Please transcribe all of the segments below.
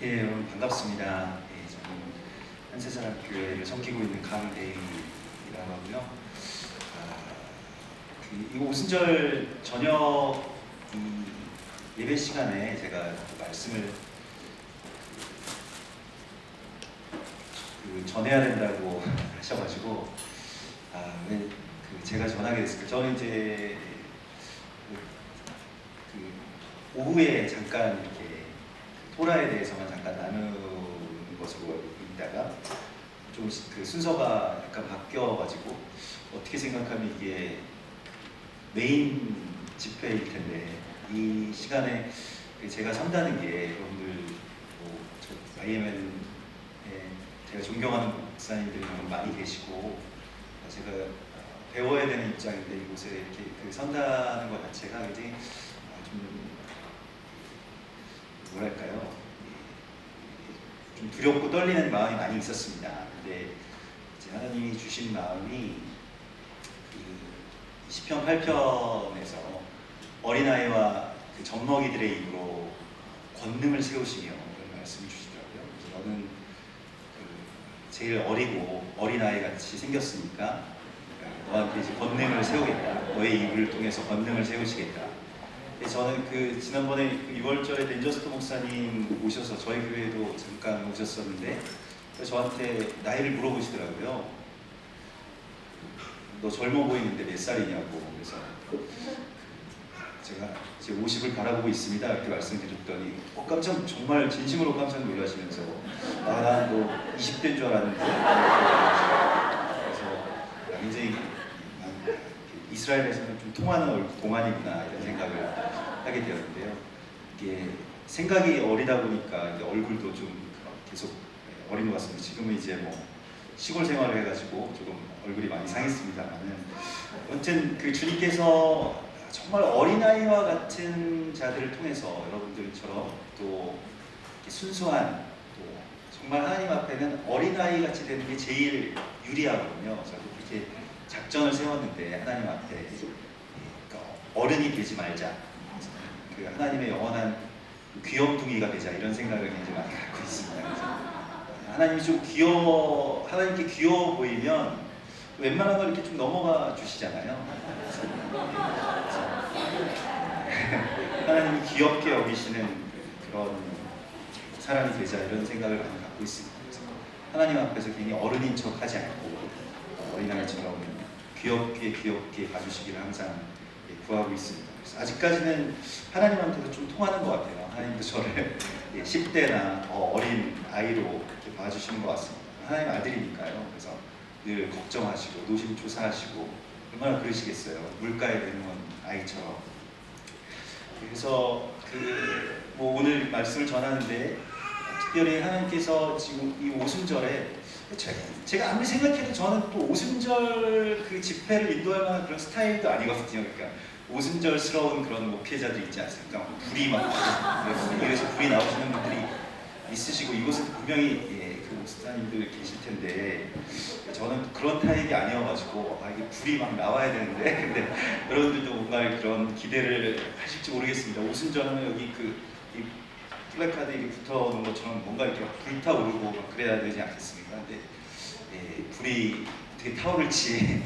예, 여러분 반갑습니다. 예, 저는 한세사랑교회를 섬기고 있는 강대희라고 하고요. 이 오순절 저녁 예배 시간에 제가 말씀을 전해야 된다고 하셔가지고 왜 제가 전하게 됐을까? 저는 이제 오후에 잠깐 이렇게 토라에 대해서만 잠깐 나누는 것으로 알고 있다가 좀 순서가 약간 바뀌어가지고 어떻게 생각하면 이게 메인 집회일 텐데 이 시간에 제가 선다는 게 여러분들 IMN에 제가 존경하는 목사님들이 많이 계시고 제가 배워야 되는 입장인데 이곳에 이렇게 선다는 것 자체가 굉장히 좀 뭐랄까요, 좀 두렵고 떨리는 마음이 많이 있었습니다. 근데 이제 하나님이 주신 마음이 시편 8편에서 어린아이와 젖먹이들의 입으로 권능을 세우시며 그런 말씀을 주시더라고요. 그래서 너는 제일 어리고 어린아이 같이 생겼으니까 너한테 이제 권능을 세우겠다. 너의 입을 통해서 권능을 세우시겠다. 저는 지난번에 6월절에 벤저스토 목사님 오셔서 저희 교회에도 잠깐 오셨었는데 저한테 나이를 물어보시더라고요. 너 젊어 보이는데 몇 살이냐고. 그래서 제가 제 50을 바라보고 있습니다 이렇게 말씀드렸더니 정말 진심으로 깜짝 놀라시면서 난 뭐 20대인 줄 알았는데 그래서 굉장히 이스라엘에서는 좀 통하는 동안이구나 이런 생각을 하게 되었는데요. 이게 생각이 어리다 보니까 이게 얼굴도 좀 계속 어린 것 같습니다. 지금은 이제 뭐 시골 생활을 해가지고 조금 얼굴이 많이 상했습니다만은 아무튼 주님께서 정말 어린아이와 같은 자들을 통해서 여러분들처럼 또 순수한 또 정말 하나님 앞에는 어린아이 같이 되는 게 제일 유리하거든요. 저도 그렇게 작전을 세웠는데 하나님 앞에 어른이 되지 말자, 하나님의 영원한 귀염둥이가 되자 이런 생각을 굉장히 많이 갖고 있습니다. 그래서 하나님이 하나님께 귀여워 보이면 웬만한 걸 이렇게 좀 넘어가 주시잖아요. 하나님이 귀엽게 여기시는 그런 사람이 되자 이런 생각을 많이 갖고 있습니다. 그래서 하나님 앞에서 괜히 어른인 척하지 않고 어린아이처럼 귀엽게 봐주시기를 항상 구하고 있습니다. 그래서 아직까지는 하나님한테도 좀 통하는 것 같아요. 하나님도 저를 10대나 어린 아이로 이렇게 봐주시는 것 같습니다. 하나님 아들이니까요. 그래서 늘 걱정하시고 노심초사하시고 얼마나 그러시겠어요. 물가에 내놓은 아이처럼. 그래서 오늘 말씀을 전하는데 특별히 하나님께서 지금 이 오순절에 제가 아무리 생각해도 저는 또 오순절 집회를 인도할 만한 그런 스타일도 아니거든요. 그러니까 오순절스러운 그런 목회자들 있지 않습니까? 불이 막 이래서 불이 나오시는 분들이 있으시고 이곳은 분명히 목사님들 계실 텐데 저는 그런 타입이 아니어가지고 이게 불이 막 나와야 되는데 근데 여러분들도 뭔가 그런 기대를 하실지 모르겠습니다. 오순절하면 여기 이 플래카드 이렇게 붙어놓은 것처럼 뭔가 이렇게 불타오르고 막 그래야 되지 않겠습니까? 근데 불이 어떻게 타오를지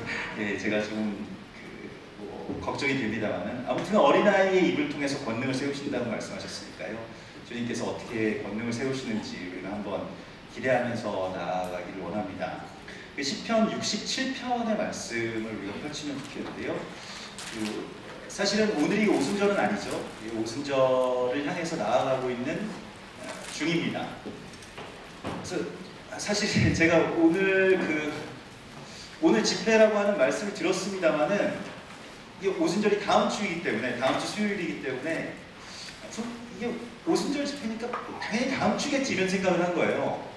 제가 좀 걱정이 됩니다만은 아무튼 어린아이의 입을 통해서 권능을 세우신다고 말씀하셨으니까요. 주님께서 어떻게 권능을 세우시는지 우리가 한번 기대하면서 나아가기를 원합니다. 시편 67편의 말씀을 우리가 펼치면 좋겠는데요. 사실은 오늘이 오순절은 아니죠. 오순절을 향해서 나아가고 있는 중입니다. 그래서 사실 제가 오늘 집회라고 하는 말씀을 들었습니다만은 이게 오순절이 다음 주이기 때문에 다음 주 수요일이기 때문에 이게 오순절 집회니까 당연히 다음 주겠지 이런 생각을 한 거예요.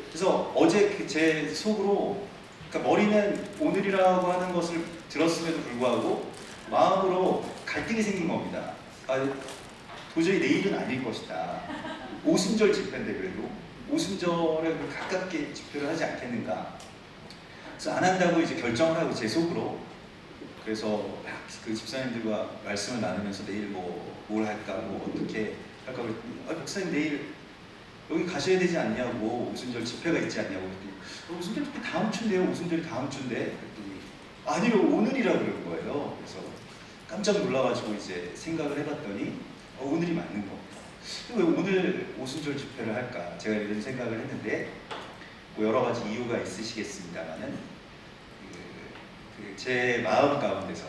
그래서 어제 제 속으로 그러니까 머리는 오늘이라고 하는 것을 들었음에도 불구하고 마음으로 갈등이 생긴 겁니다. 도저히 내일은 아닐 것이다. 오순절 집회인데 그래도 오순절에 가깝게 집회를 하지 않겠는가. 그래서 안 한다고 이제 결정을 하고 제 속으로 그래서 집사님들과 말씀을 나누면서 내일 뭘 할까 어떻게 할까 그랬더니 목사님 내일 여기 가셔야 되지 않냐고, 오순절 집회가 있지 않냐고 그랬더니 오순절 집회 다음 주인데요. 오순절이 다음 주인데 그랬더니 아니요, 오늘이라고 그런 거예요. 그래서 깜짝 놀라가지고 이제 생각을 해봤더니 오늘이 맞는 겁니다. 왜 오늘 오순절 집회를 할까? 제가 이런 생각을 했는데 뭐 여러 가지 이유가 있으시겠습니다만은 제 마음 가운데서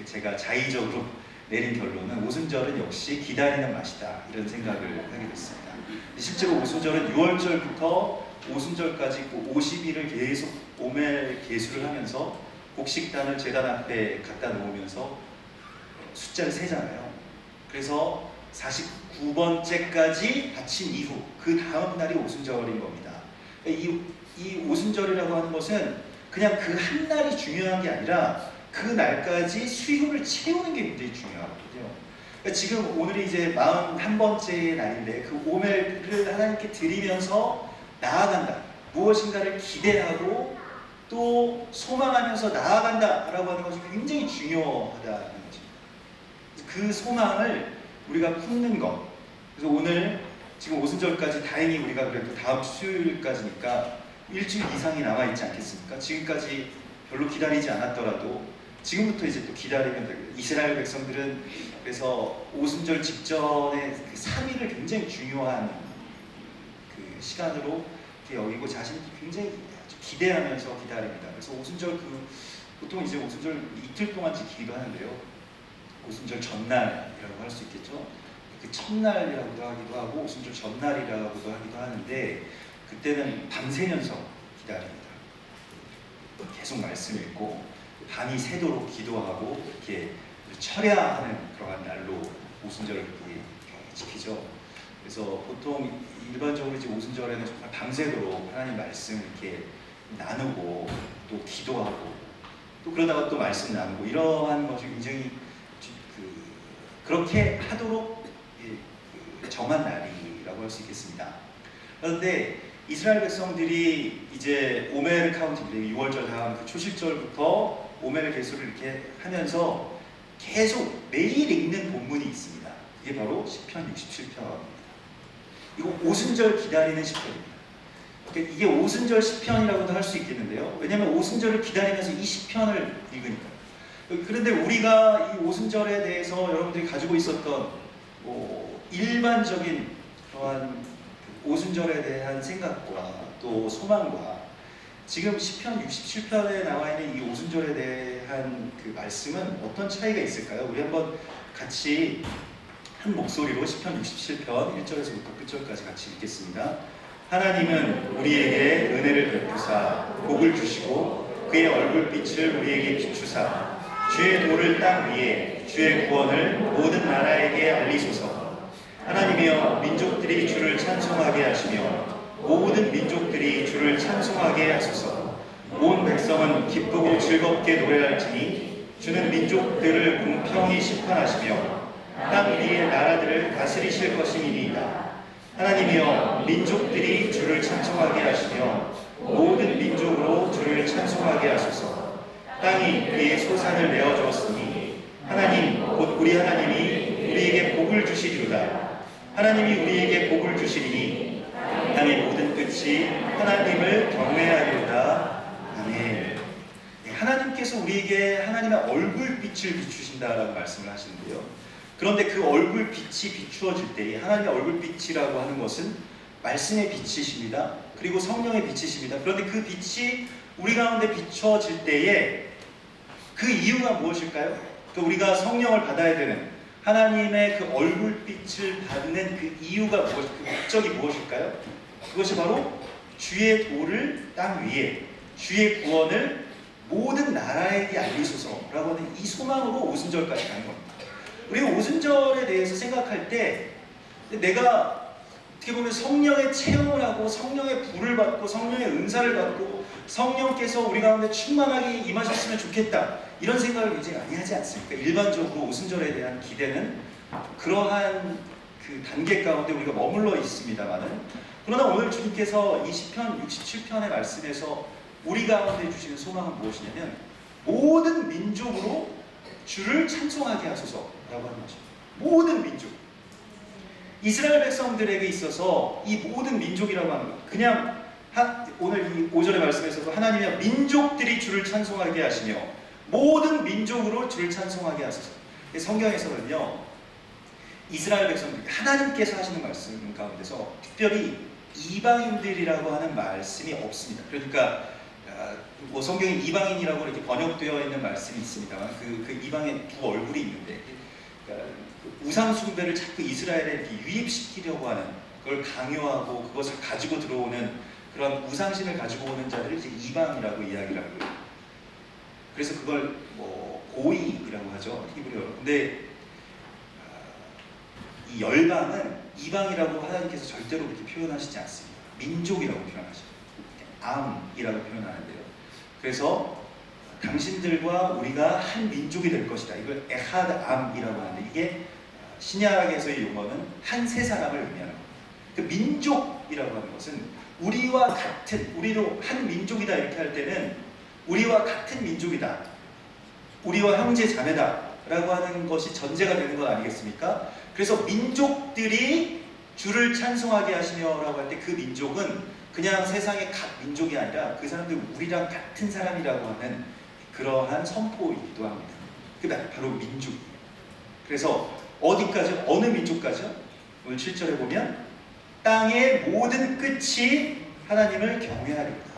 제가 자의적으로 내린 결론은 오순절은 역시 기다리는 맛이다, 이런 생각을 하게 됐습니다. 실제로 오순절은 6월절부터 오순절까지 50일을 계속 오멜 계수를 하면서 곡식단을 제단 앞에 갖다 놓으면서 숫자를 세잖아요. 그래서 49번째까지 바친 이후 그 다음 날이 오순절인 겁니다. 이 오순절이라고 하는 것은 그냥 그 한 날이 중요한 게 아니라 그 날까지 수요를 채우는 게 굉장히 중요하거든요. 그러니까 지금 오늘이 이제 41번째 날인데 그 오멜을 하나님께 드리면서 나아간다, 무엇인가를 기대하고 또 소망하면서 나아간다라고 하는 것이 굉장히 중요하다는 거죠. 그 소망을 우리가 품는 것. 그래서 오늘 지금 오순절까지 다행히 우리가 그래도 다음 수요일까지니까 일주일 이상이 남아있지 않겠습니까? 지금까지 별로 기다리지 않았더라도 지금부터 이제 또 기다리면 되거든요. 이스라엘 백성들은 그래서 오순절 직전에 그 3일을 굉장히 중요한 그 시간으로 여기고 자신이 굉장히 아주 기대하면서 기다립니다. 그래서 오순절 보통 이제 오순절 이틀 동안 지키기도 하는데요. 오순절 전날이라고 할 수 있겠죠. 그 첫날이라고도 하기도 하고 오순절 전날이라고도 하기도 하는데 그때는 밤새면서 기다립니다. 계속 말씀 읽고 밤이 새도록 기도하고 이렇게 철야하는 그러한 날로 오순절을 이렇게 지키죠. 그래서 보통 일반적으로 이제 오순절에는 정말 밤새도록 하나님 말씀 이렇게 나누고 또 기도하고 또 그러다가 또 말씀 나누고 이러한 것이 굉장히 그렇게 하도록 정한 날이라고 할 수 있겠습니다. 그런데 이스라엘 백성들이 이제 오멜 카운트, 6월절 다음 그 초실절부터 오멜 개수를 이렇게 하면서 계속 매일 읽는 본문이 있습니다. 이게 바로 시편 67편입니다. 이거 오순절 기다리는 시편입니다. 그러니까 이게 오순절 시편이라고도 할 수 있겠는데요. 왜냐하면 오순절을 기다리면서 이 시편을 읽으니까요. 그런데 우리가 이 오순절에 대해서 여러분들이 가지고 있었던 일반적인 그러한 오순절에 대한 생각과 또 소망과 지금 시편 67편에 나와 있는 이 오순절에 대한 그 말씀은 어떤 차이가 있을까요? 우리 한번 같이 한 목소리로 시편 67편 1절에서부터 끝절까지 같이 읽겠습니다. 하나님은 우리에게 은혜를 베푸사 복을 주시고 그의 얼굴빛을 우리에게 비추사 주의 도를 땅 위에 주의 구원을 모든 나라에게 알리소서. 하나님이여 민족들이 주를 찬송하게 하시며 모든 민족들이 주를 찬송하게 하소서. 온 백성은 기쁘고 즐겁게 노래할지니 주는 민족들을 공평히 심판하시며 땅 위의 나라들을 다스리실 것이니이다. 하나님이여 민족들이 주를 찬송하게 하시며 모든 민족으로 주를 찬송하게 하소서. 땅이 그의 소산을 내어주었으니 하나님 곧 우리 하나님이 우리에게 복을 주시리로다. 하나님이 우리에게 복을 주시리니 땅의 모든 끝이 하나님을 경외하리로다. 아멘. 하나님께서 우리에게 하나님의 얼굴빛을 비추신다라고 말씀을 하시는데요. 그런데 그 얼굴빛이 비추어질 때 하나님의 얼굴빛이라고 하는 것은 말씀의 빛이십니다. 그리고 성령의 빛이십니다. 그런데 그 빛이 우리 가운데 비춰질 때에 그 이유가 무엇일까요? 우리가 성령을 받아야 되는 하나님의 그 얼굴빛을 받는 그 이유가 그 목적이 무엇일까요? 그것이 바로 주의 도를 땅 위에 주의 구원을 모든 나라에게 알리소서라고 하는 이 소망으로 오순절까지 가는 겁니다. 우리가 오순절에 대해서 생각할 때 내가 어떻게 보면 성령의 체험을 하고 성령의 불을 받고 성령의 은사를 받고 성령께서 우리 가운데 충만하게 임하셨으면 좋겠다 이런 생각을 굉장히 많이 하지 않습니까? 일반적으로 오순절에 대한 기대는 그러한 그 단계 가운데 우리가 머물러 있습니다만은 그러나 오늘 주님께서 이 시편 67편의 말씀에서 우리 가운데 주시는 소망은 무엇이냐면 모든 민족으로 주를 찬송하게 하소서라고 하는 것입니다. 모든 민족. 이스라엘 백성들에게 있어서 이 모든 민족이라고 하는 것, 그냥 오늘 이 5절의 말씀에서도 하나님의 민족들이 주를 찬송하게 하시며 모든 민족으로 주를 찬송하게 하소서. 성경에서는요, 이스라엘 백성들, 하나님께서 하시는 말씀 가운데서 특별히 이방인들이라고 하는 말씀이 없습니다. 그러니까 뭐 성경에 이방인이라고 이렇게 번역되어 있는 말씀이 있습니다만 그 이방의 두 얼굴이 있는데, 그러니까 우상 숭배를 자꾸 이스라엘에 이렇게 유입시키려고 하는, 그걸 강요하고 그것을 가지고 들어오는 그런 우상신을 가지고 오는 자들을 이제 이방이라고 이야기를 하고요. 그래서 그걸 뭐 고이라고 하죠, 히브리어로. 근데 이 열방은 이방이라고 하나님께서 절대로 그렇게 표현하시지 않습니다. 민족이라고 표현하시죠. 암이라고 표현하는데요. 그래서 당신들과 우리가 한 민족이 될 것이다. 이걸 에하드 암이라고 하는데, 이게 신약에서의 용어는 한 세 사람을 의미하는 겁니다. 그 민족이라고 하는 것은 우리와 같은, 우리도 한 민족이다 이렇게 할 때는 우리와 같은 민족이다, 우리와 형제 자매다 라고 하는 것이 전제가 되는 것 아니겠습니까? 그래서 민족들이 주를 찬송하게 하시며 라고 할 때 그 민족은 그냥 세상의 각 민족이 아니라 그 사람들 우리랑 같은 사람이라고 하는 그러한 선포이기도 합니다. 그게 바로 민족이에요. 그래서 어디까지, 어느 민족까지요? 오늘 7절에 보면 땅의 모든 끝이 하나님을 경외하리로다.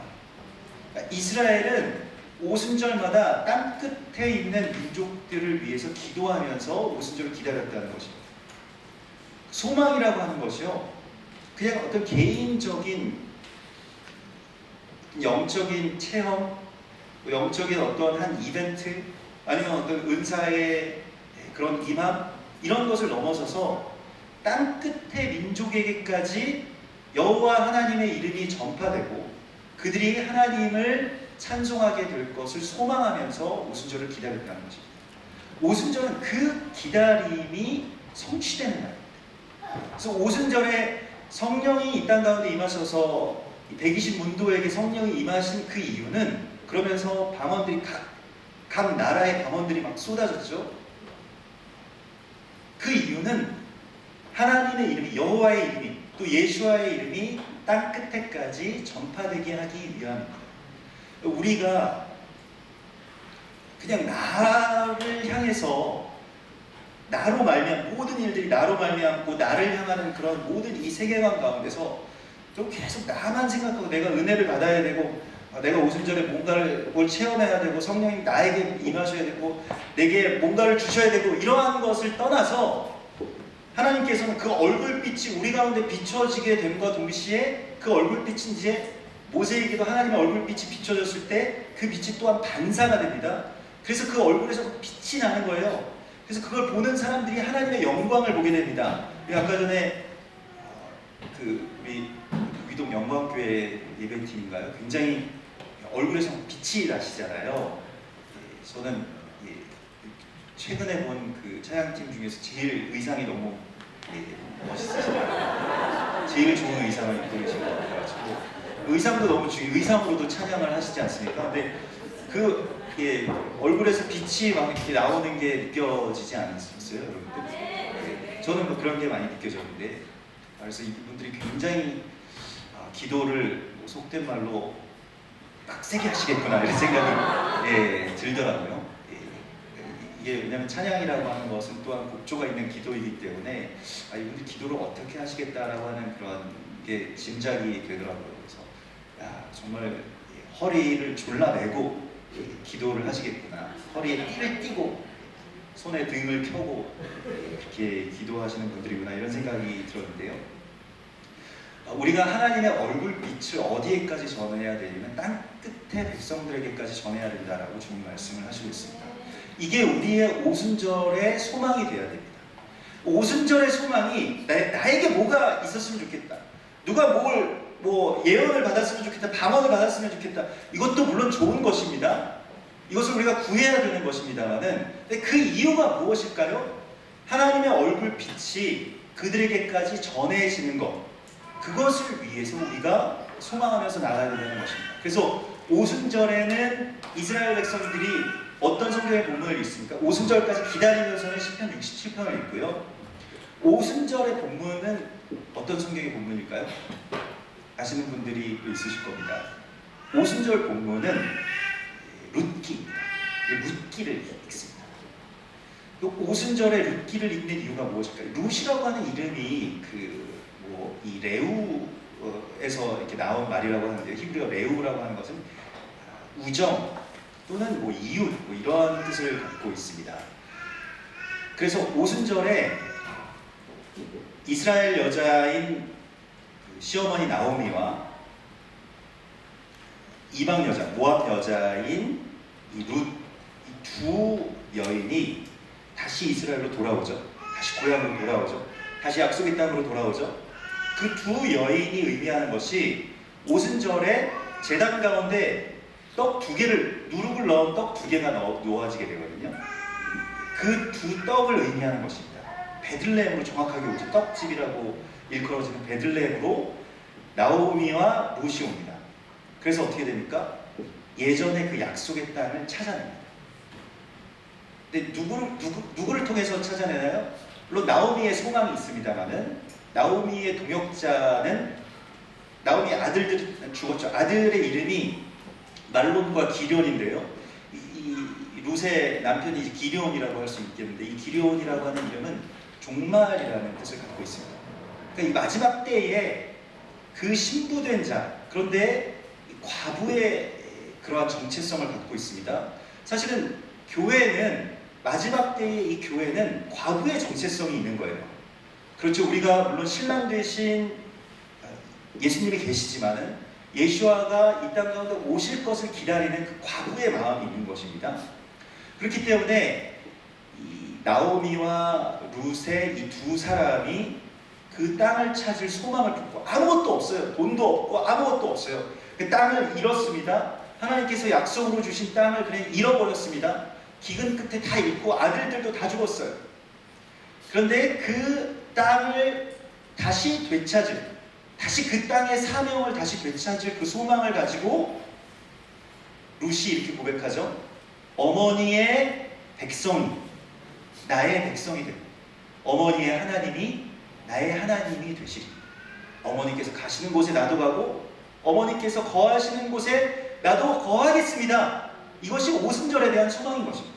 그러니까 이스라엘은 오순절마다 땅 끝에 있는 민족들을 위해서 기도하면서 오순절을 기다렸다는 것입니다. 소망이라고 하는 것이요, 그냥 어떤 개인적인 영적인 체험, 영적인 어떤 한 이벤트, 아니면 어떤 은사의 그런 임함, 이런 것을 넘어서서 땅 끝의 민족에게까지 여호와 하나님의 이름이 전파되고 그들이 하나님을 찬송하게 될 것을 소망하면서 오순절을 기다렸다는 것입니다. 오순절은 그 기다림이 성취되는 날입니다. 그래서 오순절에 성령이 이 땅 가운데 임하셔서 120문도에게 성령이 임하신 그 이유는, 그러면서 방언들이 각 나라의 방언들이 막 쏟아졌죠. 그 이유는 하나님의 이름이, 여호와의 이름이, 또 예수와의 이름이 땅 끝에까지 전파되게 하기 위함입니다. 우리가 그냥 나를 향해서, 나로 말미암, 모든 일들이 나로 말미암고 나를 향하는 그런 모든 이 세계관 가운데서 좀 계속 나만 생각하고 내가 은혜를 받아야 되고, 내가 오순절에 뭘 체험해야 되고, 성령님 나에게 임하셔야 되고, 내게 뭔가를 주셔야 되고, 이러한 것을 떠나서 하나님께서는 그 얼굴빛이 우리 가운데 비춰지게 됨과 동시에 그 얼굴빛이 이제 모세에게도 하나님의 얼굴빛이 비춰졌을 때 그 빛이 또한 반사가 됩니다. 그래서 그 얼굴에서 빛이 나는 거예요. 그래서 그걸 보는 사람들이 하나님의 영광을 보게 됩니다. 아까 전에 우리 위동 영광교회 예배팀인가요? 굉장히 얼굴에서 빛이 나시잖아요. 저는 최근에 본 그 찬양팀 중에서 제일 의상이 너무 멋있으시더라고요. 제일 좋은 의상을 입고 계신 것 같아가지고, 의상도 너무 중요해요. 의상으로도 찬양을 하시지 않습니까? 근데 얼굴에서 빛이 막 이렇게 나오는 게 느껴지지 않았어요, 여러분들? 저는 뭐 그런 게 많이 느껴졌는데, 그래서 이분들이 굉장히 기도를 속된 말로 빡세게 하시겠구나 이런 생각이 들더라고요. 이게 왜냐하면 찬양이라고 하는 것은 또한 곡조가 있는 기도이기 때문에 이분들 기도를 어떻게 하시겠다라고 하는 그런 게 짐작이 되더라고요. 그래서 정말 허리를 졸라매고 기도를 하시겠구나, 허리에 띠를 띠고 손에 등을 켜고 이렇게 기도하시는 분들이구나, 이런 생각이 들었는데요. 우리가 하나님의 얼굴빛을 어디에까지 전해야 되냐면 땅 끝의 백성들에게까지 전해야 된다라고 주님 말씀을 하시고 있습니다. 이게 우리의 오순절의 소망이 되어야 됩니다. 오순절의 소망이 나에게 뭐가 있었으면 좋겠다, 누가 뭐 예언을 받았으면 좋겠다, 방언을 받았으면 좋겠다, 이것도 물론 좋은 것입니다. 이것을 우리가 구해야 되는 것입니다만은, 그 이유가 무엇일까요? 하나님의 얼굴빛이 그들에게까지 전해지는 것, 그것을 위해서 우리가 소망하면서 나가야 된다는 것입니다. 그래서 오순절에는 이스라엘 백성들이 어떤 성경의 본문을 읽습니까? 오순절까지 기다리면서는 시편 67편을 읽고요. 오순절의 본문은 어떤 성경의 본문일까요? 아시는 분들이 있으실 겁니다. 오순절 본문은 룻기입니다. 룻기를 읽습니다. 오순절에 룻기를 읽는 이유가 무엇일까요? 룻이라고 하는 이름이 이 레우에서 이렇게 나온 말이라고 하는데요. 히브리어 레우라고 하는 것은 우정 또는 이웃 이런 뜻을 갖고 있습니다. 그래서 오순절에 이스라엘 여자인 시어머니 나오미와 이방 여자, 모압 여자인 이 룻, 이 두 여인이 다시 이스라엘로 돌아오죠. 다시 고향으로 돌아오죠. 다시 약속의 땅으로 돌아오죠. 그 두 여인이 의미하는 것이 오순절에 제단 가운데 떡 두 개를, 누룩을 넣은 떡 두 개가 놓아지게 되거든요. 그 두 떡을 의미하는 것입니다. 베들레헴으로 정확하게 오죠. 떡집이라고 일컬어지는 베들레헴으로 나오미와 룻이 옵니다. 그래서 어떻게 됩니까? 예전에 그 약속의 땅을 찾아냅니다. 근데 누구를 통해서 찾아내나요? 물론 나오미의 소망이 있습니다만은 나오미의 동역자는 나오미 아들들이 죽었죠. 아들의 이름이 말론과 기럐인데요. 이 룻의 남편이 기럐이라고 할 수 있겠는데 이 기럐이라고 하는 이름은 종말이라는 뜻을 갖고 있습니다. 그러니까 이 마지막 때에 그 신부된 자, 그런데 과부의 그러한 정체성을 갖고 있습니다. 사실은 교회는 마지막 때의 이 교회는 과부의 정체성이 있는 거예요. 그렇죠. 우리가 물론 신랑 되신 예수님이 계시지만은 예수아가 이 땅 가운데 오실 것을 기다리는 그 과부의 마음이 있는 것입니다. 그렇기 때문에 이 나오미와 룻의 이 두 사람이 그 땅을 찾을 소망을 품고 아무것도 없어요. 돈도 없고 아무것도 없어요. 그 땅을 잃었습니다. 하나님께서 약속으로 주신 땅을 그냥 잃어버렸습니다. 기근 끝에 다 잃고 아들들도 다 죽었어요. 그런데 그 땅을 다시 되찾을, 다시 그 땅의 사명을 다시 되찾을 그 소망을 가지고 룻이 이렇게 고백하죠. 어머니의 백성이 나의 백성이 되고 어머니의 하나님이 나의 하나님이 되시리. 어머니께서 가시는 곳에 나도 가고 어머니께서 거하시는 곳에 나도 거하겠습니다. 이것이 오순절에 대한 소망인 것입니다.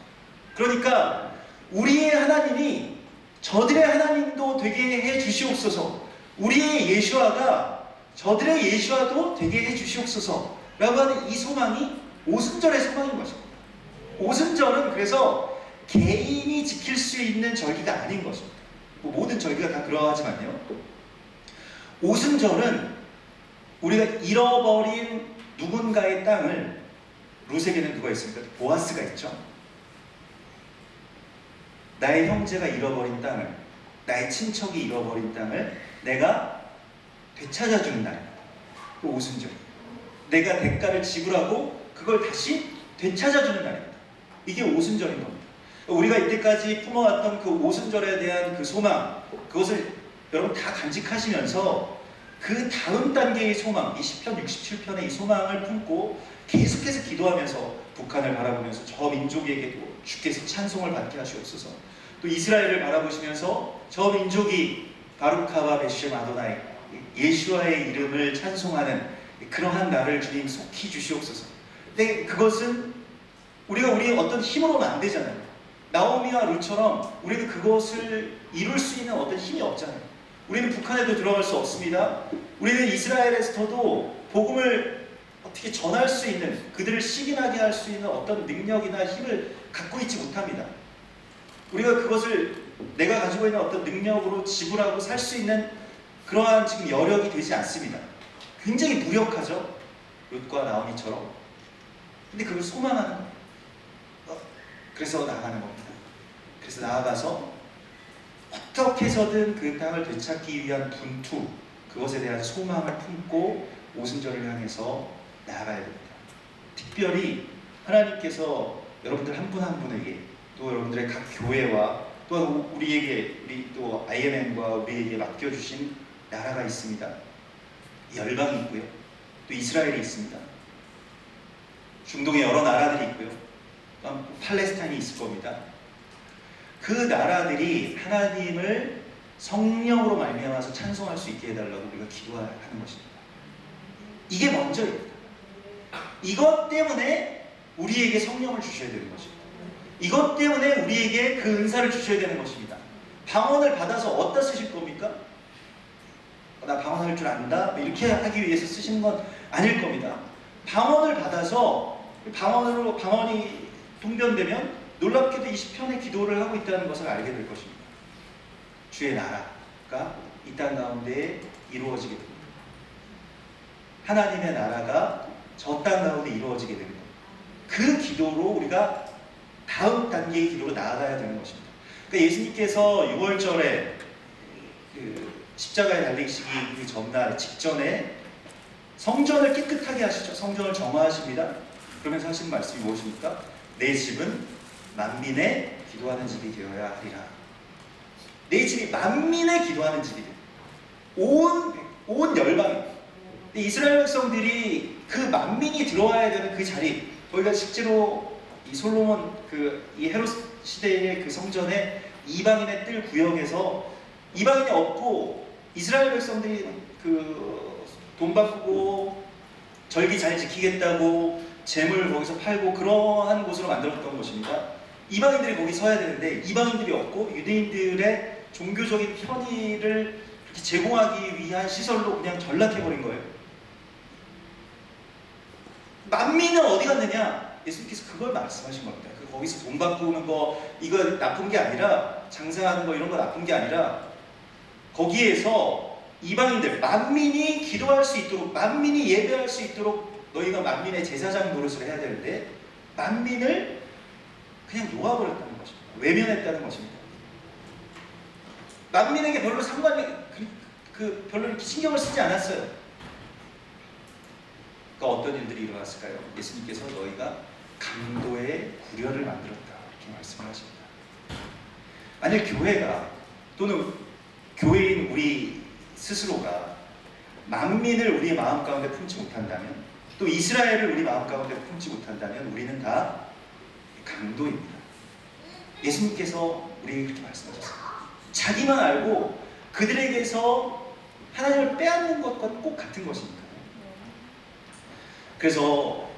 그러니까 우리의 하나님이 저들의 하나님도 되게 해 주시옵소서, 우리의 예수아가 저들의 예수아도 되게 해 주시옵소서 라고 하는 이 소망이 오순절의 소망인 것입니다. 오순절은 그래서 개인이 지킬 수 있는 절기가 아닌 것입니다. 모든 절기가 다 그러하지만요, 오순절은 우리가 잃어버린 누군가의 땅을, 룻에게는 누가 있습니까? 보아스가 있죠. 나의 형제가 잃어버린 땅을, 나의 친척이 잃어버린 땅을 내가 되찾아주는 날입니다. 그 오순절, 내가 대가를 지불하고 그걸 다시 되찾아주는 날입니다. 이게 오순절인 겁니다. 우리가 이때까지 품어왔던 그 오순절에 대한 그 소망, 그것을 여러분 다 간직하시면서 그 다음 단계의 소망, 이 시편 67편의 이 소망을 품고 계속해서 기도하면서 북한을 바라보면서 저 민족에게도 주께서 찬송을 받게 하시옵소서, 또 이스라엘을 바라보시면서 저 민족이 바루카바 베셈 아도나이, 예수와의 이름을 찬송하는 그러한 날을 주님 속히 주시옵소서. 근데 그것은 우리가 우리의 어떤 힘으로는 안 되잖아요. 나오미와 룻처럼 우리는 그것을 이룰 수 있는 어떤 힘이 없잖아요. 우리는 북한에도 들어갈 수 없습니다. 우리는 이스라엘에서도 복음을 어떻게 전할 수 있는, 그들을 시기나게 할 수 있는 어떤 능력이나 힘을 갖고 있지 못합니다. 우리가 그것을 내가 가지고 있는 어떤 능력으로 지불하고 살 수 있는 그러한 지금 여력이 되지 않습니다. 굉장히 무력하죠. 룻과 나오미처럼. 근데 그걸 소망하는 거예요. 그래서 나아가는 겁니다. 그래서 나아가서 어떻게 해서든 그 땅을 되찾기 위한 분투, 그것에 대한 소망을 품고 오순절을 향해서 나아가야 됩니다. 특별히 하나님께서 여러분들 한 분 한 분에게, 또 여러분들의 각 교회와 또 우리에게, 우리 또 IMN과 우리에게 맡겨주신 나라가 있습니다. 열방이 있고요, 또 이스라엘이 있습니다. 중동의 여러 나라들이 있고요, 팔레스타인이 있을 겁니다. 그 나라들이 하나님을 성령으로 말미암아서 찬송할 수 있게 해달라고 우리가 기도하는 것입니다. 이게 먼저입니다. 이것 때문에 우리에게 성령을 주셔야 되는 것입니다. 이것 때문에 우리에게 그 은사를 주셔야 되는 것입니다. 방언을 받아서 어디다 쓰실 겁니까? 나 방언할 줄 안다? 이렇게 하기 위해서 쓰시는 건 아닐 겁니다. 방언을 받아서 방언이 통변되면 놀랍게도 이 시편의 기도를 하고 있다는 것을 알게 될 것입니다. 주의 나라가 이 땅 가운데 이루어지게 됩니다. 하나님의 나라가 저 땅 가운데 이루어지게 됩니다. 그 기도로 우리가 다음 단계의 기도로 나아가야 되는 것입니다. 그러니까 예수님께서 6월절에 십자가에 달리시기 그 전날 직전에 성전을 깨끗하게 하시죠. 성전을 정화하십니다. 그러면서 하시는 말씀이 무엇입니까? 내 집은 만민의 기도하는 집이 되어야 하리라. 내 집이 만민의 기도하는 집이 돼. 온 열방이. 이스라엘 백성들이 그 만민이 들어와야 되는 그 자리, 거기가 실제로 이 솔로몬 이 헤롯 시대의 그 성전에 이방인의 뜰 구역에서 이방인이 없고 이스라엘 백성들이 돈 바꾸고 절기 잘 지키겠다고 재물 거기서 팔고 그러한 곳으로 만들었던 곳입니다. 이방인들이 거기 서야 되는데 이방인들이 없고 유대인들의 종교적인 편의를 이렇게 제공하기 위한 시설로 그냥 전락해버린 거예요. 만민은 어디 갔느냐? 예수님께서 그걸 말씀하신 겁니다. 거기서 돈 바꾸는 거 이거 나쁜 게 아니라 장사하는 거 이런 거 나쁜 게 아니라 거기에서 이방인들 만민이 기도할 수 있도록 만민이 예배할 수 있도록 너희가 만민의 제사장 노릇을 해야 되는데 만민을 그냥 놓아버렸다는 것입니다. 외면했다는 것입니다. 만민에게 별로 상관이 별로 이렇게 신경을 쓰지 않았어요. 그러니까 어떤 일들이 일어났을까요? 예수님께서 너희가 강도의 구려를 만들었다 이렇게 말씀을 하십니다. 만약 교회가 또는 교회인 우리 스스로가 만민을 우리의 마음 가운데 품지 못한다면 또 이스라엘을 우리 마음 가운데 품지 못한다면 우리는 다 강도입니다. 예수님께서 우리에게 그렇게 말씀하셨어요. 자기만 알고 그들에게서 하나님을 빼앗는 것과 꼭 같은 것입니다. 그래서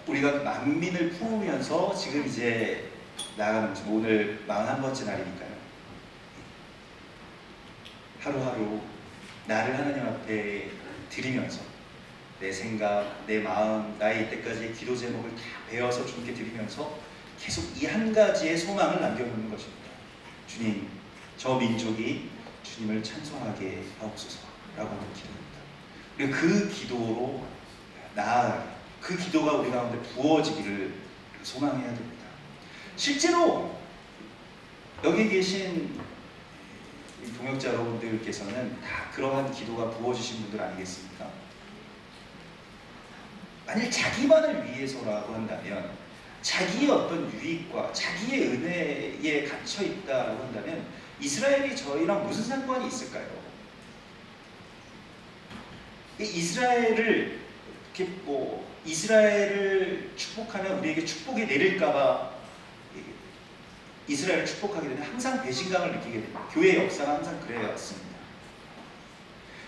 우리가 만민을 품으면서 지금 이제 나아가는 거죠. 오늘 41번째 날이니까요. 하루하루 나를 하나님 앞에 드리면서 내 생각, 내 마음, 나의 이때까지의 기도 제목을 다 배워서 주님께 드리면서 계속 이 한 가지의 소망을 남겨놓는 것입니다. 주님, 저 민족이 주님을 찬송하게 하옵소서라고 하는 기도입니다. 우리가 그 기도로 나아가게, 그 기도가 우리 가운데 부어지기를 소망해야 됩니다. 실제로 여기 계신 동역자 여러분들께서는 다 그러한 기도가 부어지신 분들 아니겠습니까? 만일 자기만을 위해서라고 한다면, 자기의 어떤 유익과 자기의 은혜에 갇혀 있다라고 한다면 이스라엘이 저희랑 무슨 상관이 있을까요? 이스라엘을 이렇게 이스라엘을 축복하면 우리에게 축복이 내릴까봐 이스라엘을 축복하게 되면 항상 배신감을 느끼게 됩니다. 교회의 역사가 항상 그래 왔습니다.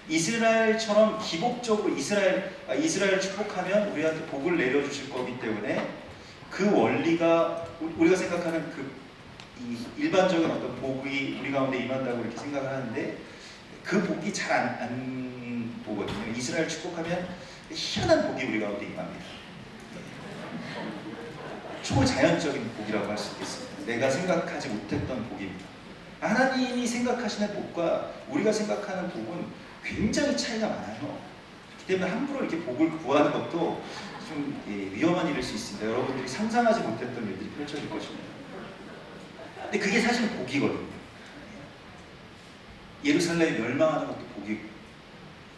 이스라엘처럼 기복적으로 이스라엘을 축복하면 우리한테 복을 내려주실 거기 때문에 그 원리가 우리가 생각하는 이 일반적인 어떤 복이 우리 가운데 임한다고 이렇게 생각을 하는데 그 복이 잘 안 보거든요. 이스라엘 축복하면 희한한 복이 우리 가운데 임합니다. 초자연적인 복이라고 할 수 있겠습니다. 내가 생각하지 못했던 복입니다. 하나님이 생각하시는 복과 우리가 생각하는 복은 굉장히 차이가 많아요. 그렇기 때문에 함부로 이렇게 복을 구하는 것도 좀 위험한 일일 수 있습니다. 여러분들이 상상하지 못했던 일들이 펼쳐질 것입니다. 근데 그게 사실 복이거든요. 예루살렘이 멸망하는 것도 복이고,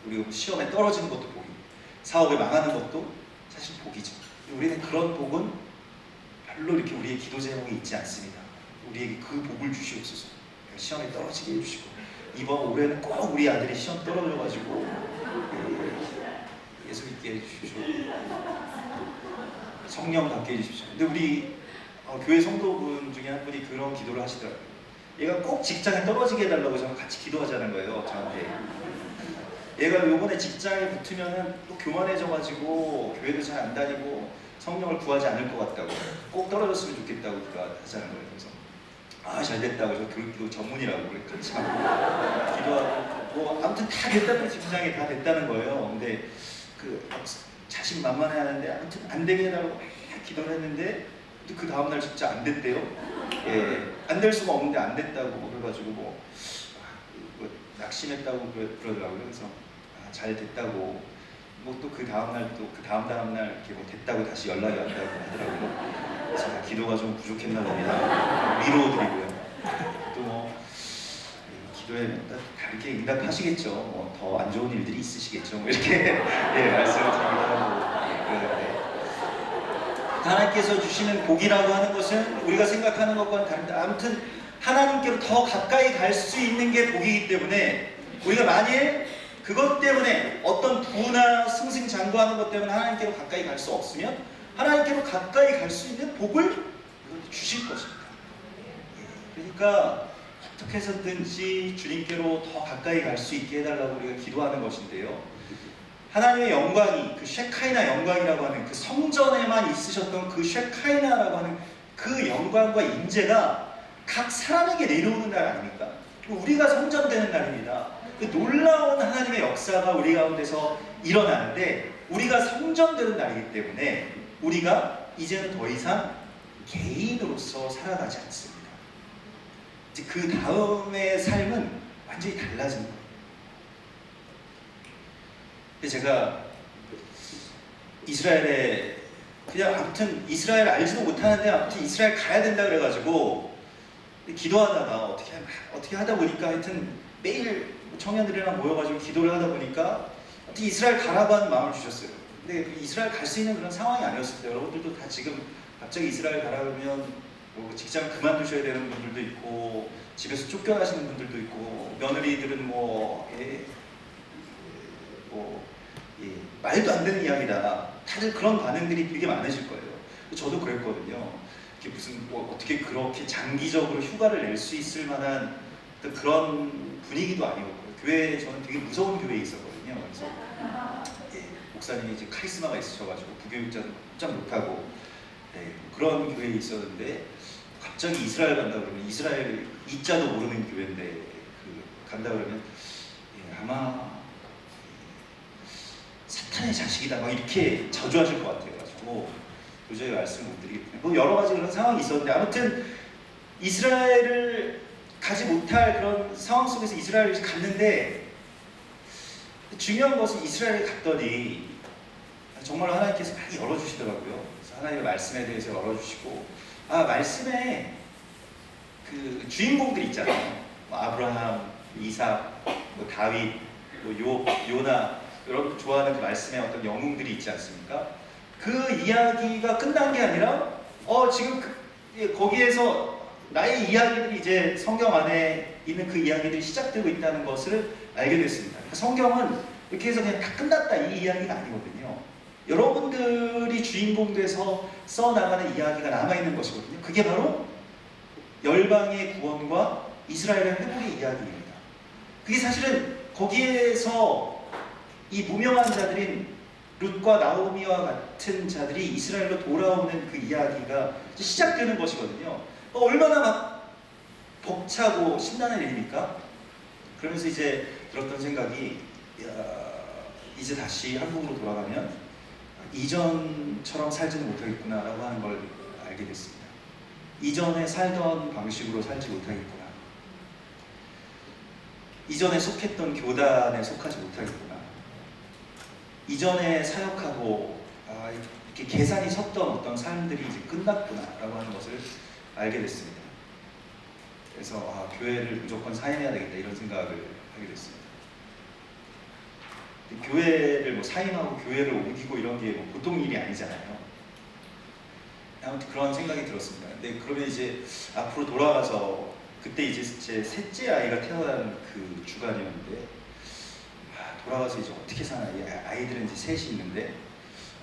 그리고 시험에 떨어지는 것도 복이고, 사업에 망하는 것도 사실 복이죠. 우리는 그런 복은 별로 이렇게 우리의 기도 제목이 있지 않습니다. 우리에게 그 복을 주시옵소서. 시험에 떨어지게 해주시고, 이번 올해는 꼭 우리 아들이 시험 떨어져가지고 예수 믿게 해주십시오. 성령 받게 해주십시오. 근데 우리 교회 성도분 중에 한 분이 그런 기도를 하시더라고요. 얘가 꼭 직장에 떨어지게 해달라고 저랑 같이 기도하자는 거예요, 저한테. 얘가 요번에 직장에 붙으면은 또 교만해져가지고 교회도 잘 안 다니고 성령을 구하지 않을 것 같다고, 꼭 떨어졌으면 좋겠다고 기도하자는 거예요. 그래서 아, 잘 됐다고. 저 교육도 전문이라고 그래 같이 기도하고 뭐 아무튼 다 됐다는, 직장에 다 됐다는 거예요. 근데 그 자신만만해하는데 아무튼 안 되게 해달라고 막 기도를 했는데 그 다음날 진짜 안 됐대요. 예, 안 될 수가 없는데 안 됐다고 그래가지고 뭐 낙심했다고 그러더라고요. 그래서 아, 잘 됐다고, 뭐 또 그 다음날 또 그 다음날 이렇게 뭐 됐다고 다시 연락이 왔다고 하더라고요. 제가 기도가 좀 부족했나 봅니다. 위로드리고요. 또 뭐 기도에 다 이렇게 응답하시겠죠. 뭐 더 안 좋은 일들이 있으시겠죠. 뭐 이렇게 예, 말씀을 드리기도 하고 그러는데, 하나님께서 주시는 복이라고 하는 것은 우리가 생각하는 것과는 다릅니다. 아무튼 하나님께로 더 가까이 갈 수 있는 게 복이기 때문에, 우리가 만일 그것 때문에 어떤 부나 승승장구하는 것 때문에 하나님께로 가까이 갈 수 없으면 하나님께로 가까이 갈 수 있는 복을 주실 것입니다. 그러니까 어떻게 해서든지 주님께로 더 가까이 갈 수 있게 해달라고 우리가 기도하는 것인데요. 하나님의 영광이, 그 쉐카이나 영광이라고 하는 그 성전에만 있으셨던 그 쉐카이나라고 하는 그 영광과 임재가 각 사람에게 내려오는 날 아닙니까? 우리가 성전되는 날입니다. 그 놀라운 하나님의 역사가 우리 가운데서 일어나는데, 우리가 성전되는 날이기 때문에 우리가 이제는 더 이상 개인으로서 살아가지 않습니다. 이제 그 다음의 삶은 완전히 달라진 거예요. 근데 제가 이스라엘에 그냥 아무튼 이스라엘 알지도 못하는데 아무튼 이스라엘 가야 된다 그래가지고 기도하다가 어떻게 하다 보니까 하여튼 매일 청년들이랑 모여가지고 기도를 하다 보니까 하여튼 이스라엘 가라고 하는 마음을 주셨어요. 근데 이스라엘 갈 수 있는 그런 상황이 아니었을 때, 여러분들도 다 지금 갑자기 이스라엘 가라 그러면 뭐 직장 그만두셔야 되는 분들도 있고 집에서 쫓겨나시는 분들도 있고, 며느리들은 말도 안 되는 이야기다, 다들 그런 반응들이 되게 많으실 거예요. 저도 그랬거든요. 무슨 어떻게 그렇게 장기적으로 휴가를 낼 수 있을 만한 그런 분위기도 아니고, 교회에 저는 되게 무서운 교회에 있었거든요. 그래서 목사님이 이제 카리스마가 있으셔가지고 부교육자도 꼼짝 못하고 그런 교회에 있었는데, 갑자기 이스라엘 간다 그러면, 이스라엘 이자도 모르는 교회인데 간다 그러면 아마 사탄의 자식이다 막 이렇게 저주하실 것 같아가지고 도저히 말씀 못 드리겠네요. 뭐 여러 가지 그런 상황이 있었는데, 아무튼 이스라엘을 가지 못할 그런 상황 속에서 이스라엘을 갔는데, 중요한 것은 이스라엘에 갔더니 정말 하나님께서 많이 열어주시더라고요. 그래서 하나님의 말씀에 대해서 열어주시고, 말씀에 그 주인공들 있잖아요. 뭐 아브라함, 이삭, 뭐 다윗, 뭐 요나, 여러분 좋아하는 그 말씀에 어떤 영웅들이 있지 않습니까? 그 이야기가 끝난 게 아니라 지금 거기에서 나의 이야기들이 이제 성경 안에 있는 그 이야기들이 시작되고 있다는 것을 알게 됐습니다. 성경은 이렇게 해서 그냥 다 끝났다 이 이야기가 아니거든요. 여러분들이 주인공 돼서 써나가는 이야기가 남아있는 것이거든요. 그게 바로 열방의 구원과 이스라엘의 회복의 이야기입니다. 그게 사실은 거기에서 이 무명한 자들인 룻과 나오미와 같은 자들이 이스라엘로 돌아오는 그 이야기가 시작되는 것이거든요. 얼마나 막 벅차고 신나는 일입니까? 그러면서 이제 들었던 생각이, 이제 다시 한국으로 돌아가면 이전처럼 살지는 못하겠구나 라고 하는 걸 알게 됐습니다. 이전에 살던 방식으로 살지 못하겠구나, 이전에 속했던 교단에 속하지 못하겠구나, 이전에 사역하고 이렇게 계산이 섰던 어떤 삶들이 이제 끝났구나 라고 하는 것을 알게 됐습니다. 그래서 교회를 무조건 사임해야 되겠다 이런 생각을 하게 됐습니다. 교회를 뭐 사임하고 교회를 옮기고 이런 게 뭐 보통 일이 아니잖아요. 아무튼 그런 생각이 들었습니다. 근데 그러면 이제 앞으로 돌아가서, 그때 이제 제 셋째 아이가 태어난 그 주간이었는데, 돌아가서 이제 어떻게 사나, 아이들은 이제 셋이 있는데,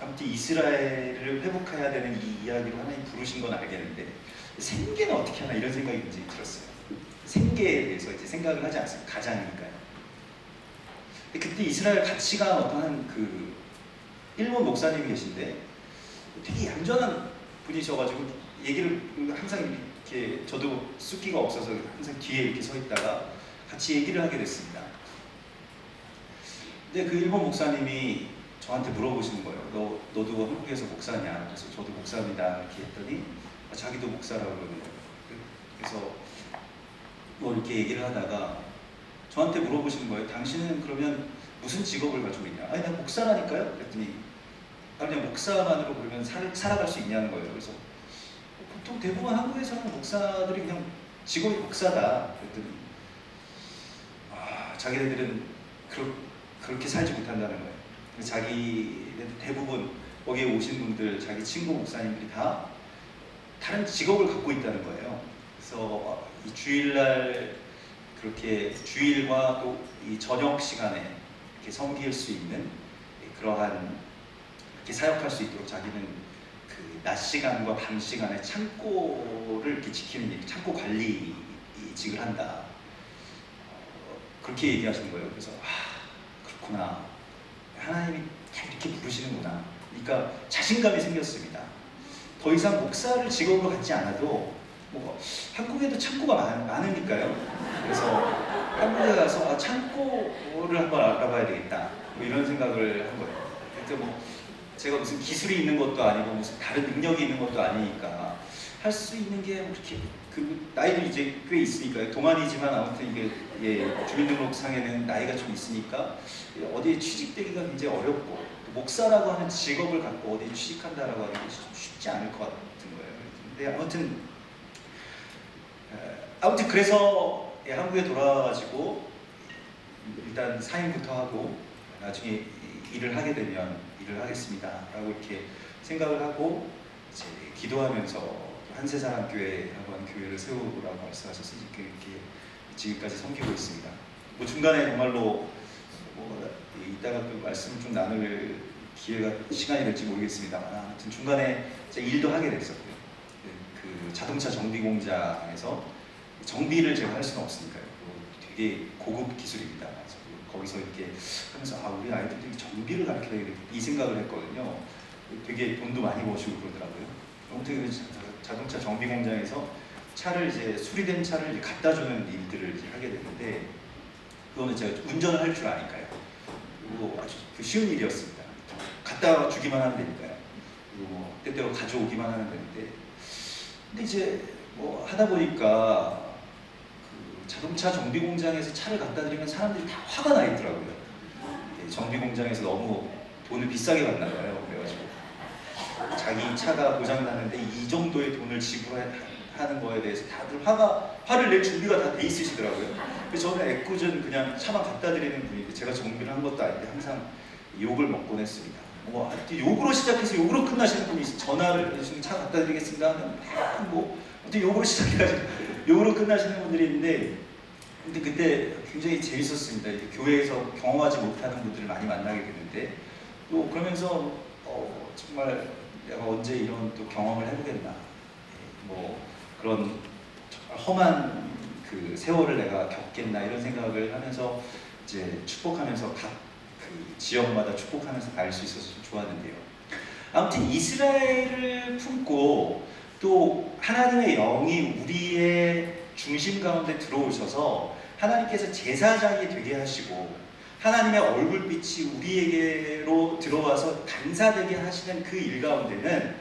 아무튼 이스라엘을 회복해야 되는 이 이야기로 하나님 부르신 건 알겠는데 생계는 어떻게 하나 이런 생각이 굉장히 들었어요. 생계에 대해서 이제 생각을 하지 않습니까? 가장이니까요. 근데 그때 이스라엘 가치관 어떤 그 일본 목사님이 계신데 되게 얌전한 분이셔가지고 얘기를 항상 이렇게 저도 숫기가 없어서 항상 뒤에 이렇게 서 있다가 같이 얘기를 하게 됐습니다. 근데 그 일본 목사님이 저한테 물어보시는 거예요. 너도 한국에서 목사냐? 그래서 저도 목사입니다. 이렇게 했더니 자기도 목사라고 그러는 거예요. 그래서 뭐 이렇게 얘기를 하다가 저한테 물어보시는 거예요. 당신은 그러면 무슨 직업을 가지고 있냐? 아니, 난 목사라니까요? 그랬더니 그냥 목사만으로 그러면 살아갈 수 있냐는 거예요. 그래서 보통 대부분 한국에서는 목사들이 그냥 직업이 목사다. 그랬더니 자기네들은 그렇게 살지 못한다는 거예요. 대부분 거기에 오신 분들, 자기 친구 목사님들이 다 다른 직업을 갖고 있다는 거예요. 그래서 이 주일날 그렇게 주일과 또 이 저녁 시간에 이렇게 섬길 수 있는 그러한 이렇게 사역할 수 있도록 자기는 그 낮 시간과 밤 시간에 창고를 이렇게 지키는 창고 관리직을 한다. 그렇게 얘기하시는 거예요. 그래서 그렇구나. 하나님이 이렇게 부르시는구나. 그러니까 자신감이 생겼습니다. 더 이상 목사를 직업으로 갖지 않아도 뭐 한국에도 창고가 많으니까요. 그래서 한국에 가서 창고를 한번 알아봐야 되겠다. 뭐 이런 생각을 한 거예요. 그때 뭐 제가 무슨 기술이 있는 것도 아니고 무슨 다른 능력이 있는 것도 아니니까 할 수 있는 게 이렇게 그 나이도 이제 꽤 있으니까요. 동안이지만 아무튼 이게 주민등록상에는 나이가 좀 있으니까 어디에 취직되기가 굉장히 어렵고 목사라고 하는 직업을 갖고 어디에 취직한다라고 하는 것이 좀 쉽지 않을 것 같은 거예요. 근데 아무튼 그래서 한국에 돌아와가지고 일단 사임부터 하고 나중에 일을 하게 되면 일을 하겠습니다 라고 이렇게 생각을 하고 이제 기도하면서 한세사랑교회라고 하는 교회를 세우라고 말씀하셔서 이렇게 지금까지 섬기고 있습니다. 뭐 중간에 정말로 이따가 또 말씀 좀 나눌 시간이 될지 모르겠습니다만 아무튼 중간에 제가 일도 하게 됐었고요. 그 자동차 정비 공장에서 정비를 제가 할 수는 없으니까요. 되게 고급 기술입니다. 그래서 거기서 이렇게 하면서 우리 아이들이 정비를 가르쳐야 되겠다 이 생각을 했거든요. 되게 돈도 많이 버시고 그러더라고요. 아무튼 자동차 정비 공장에서 차를 이제 수리된 차를 이제 갖다 주는 일들을 이제 하게 됐는데 그거는 제가 운전을 할 줄 아니까요. 그리고 아주 쉬운 일이었습니다. 갖다 주기만 하면 되니까요. 그리고 뭐 때때로 가져오기만 하면 되는데 근데 이제 뭐 하다 보니까 그 자동차 정비 공장에서 차를 갖다 드리면 사람들이 다 화가 나 있더라고요. 정비 공장에서 너무 돈을 비싸게 받나 봐요. 그래가지고 자기 차가 고장 나는데 이 정도의 돈을 지불하는 거에 대해서 다들 화를 낼 준비가 다 돼 있으시더라고요. 그래서 저는 애꿎은 그냥 차만 갖다 드리는 분인데 제가 정비를 한 것도 아닌데 항상 욕을 먹곤 했습니다. 욕으로 시작해서 욕으로 끝나시는 분이 있어요. 전화를 해주시면 차 갖다 드리겠습니다 하면 욕으로 시작해가지고 욕으로 끝나시는 분들이 있는데 근데 그때 굉장히 재밌었습니다. 교회에서 경험하지 못하는 분들을 많이 만나게 되는데 또 그러면서 정말 내가 언제 이런 또 경험을 해보겠나 뭐 그런 험한 그 세월을 내가 겪겠나 이런 생각을 하면서 이제 축복하면서 각 그 지역마다 축복하면서 갈 수 있어서 좀 좋았는데요. 아무튼 이스라엘을 품고 또 하나님의 영이 우리의 중심 가운데 들어오셔서 하나님께서 제사장이 되게 하시고 하나님의 얼굴빛이 우리에게로 들어와서 단사되게 하시는 그 일 가운데는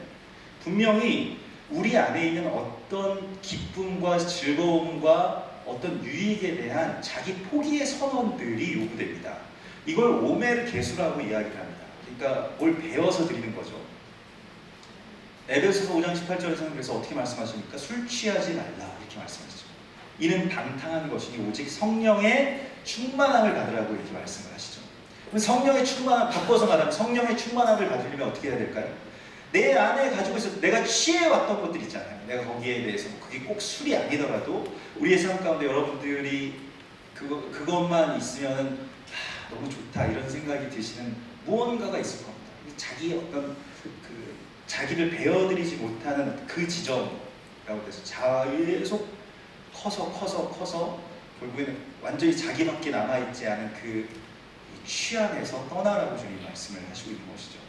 분명히 우리 안에 있는 어떤 기쁨과 즐거움과 어떤 유익에 대한 자기 포기의 선언들이 요구됩니다. 이걸 오멜 개수라고 이야기를 합니다. 그러니까 뭘 배워서 드리는 거죠. 에베소서 5장 18절에서는 그래서 어떻게 말씀하십니까? 술 취하지 말라 이렇게 말씀하시죠. 이는 방탕한 것이니 오직 성령의 충만함을 받으라고 이렇게 말씀을 하시죠. 그럼 성령의 충만함, 바꿔서 말하면 성령의 충만함을 받으려면 어떻게 해야 될까요? 내 안에 가지고 있어서 내가 취해왔던 것들 있잖아요. 내가 거기에 대해서 그게 꼭 술이 아니더라도 우리의 삶 가운데 여러분들이 그것만 있으면 너무 좋다 이런 생각이 드시는 무언가가 있을 겁니다. 자기의 어떤 자기를 베어드리지 못하는 그 지점이라고 해서 계속 커서 결국에는 완전히 자기밖에 남아있지 않은 그 취안에서 떠나라고 주님 말씀을 하시고 있는 것이죠.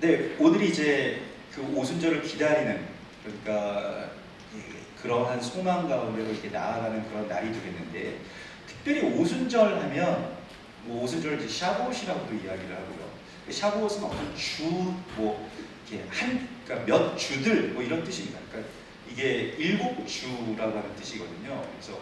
네, 오늘이 이제 그 오순절을 기다리는, 그러니까 그러한 소망 가운데로 이렇게 나아가는 그런 날이 되겠는데, 특별히 오순절 하면 뭐 오순절 이제 샤봇이라고도 이야기를 하고요. 샤봇은 어떤 이렇게 그러니까 몇 주들 뭐 이런 뜻입니다. 그러니까 이게 7주라고 하는 뜻이거든요. 그래서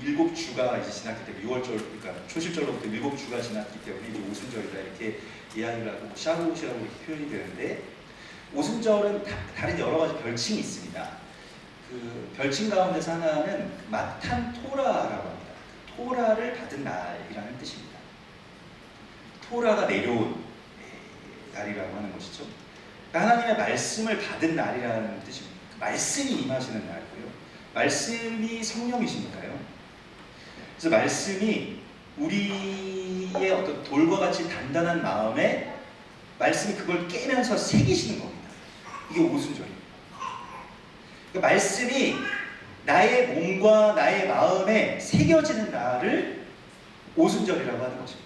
7주가 이제 지났기 때문에 6월절, 그러니까 초실절로부터 7주가 지났기 때문에 이제 오순절이다 이렇게 이야기를 하고 샤봇이라고 이렇게 표현이 되는데, 오순절은 다른 여러 가지 별칭이 있습니다. 그 별칭 가운데서 하나는 마탄 토라라고 합니다. 토라를 받은 날이라는 뜻입니다. 토라가 내려온 날이라고 하는 것이죠. 그러니까 하나님의 말씀을 받은 날이라는 뜻입니다. 말씀이 임하시는 날이고요. 말씀이 성령이시니까요. 그래서 말씀이 우리의 어떤 돌과 같이 단단한 마음에 말씀이 그걸 깨면서 새기시는 겁니다. 이게 오순절입니다. 그러니까 말씀이 나의 몸과 나의 마음에 새겨지는 날을 오순절이라고 하는 것입니다.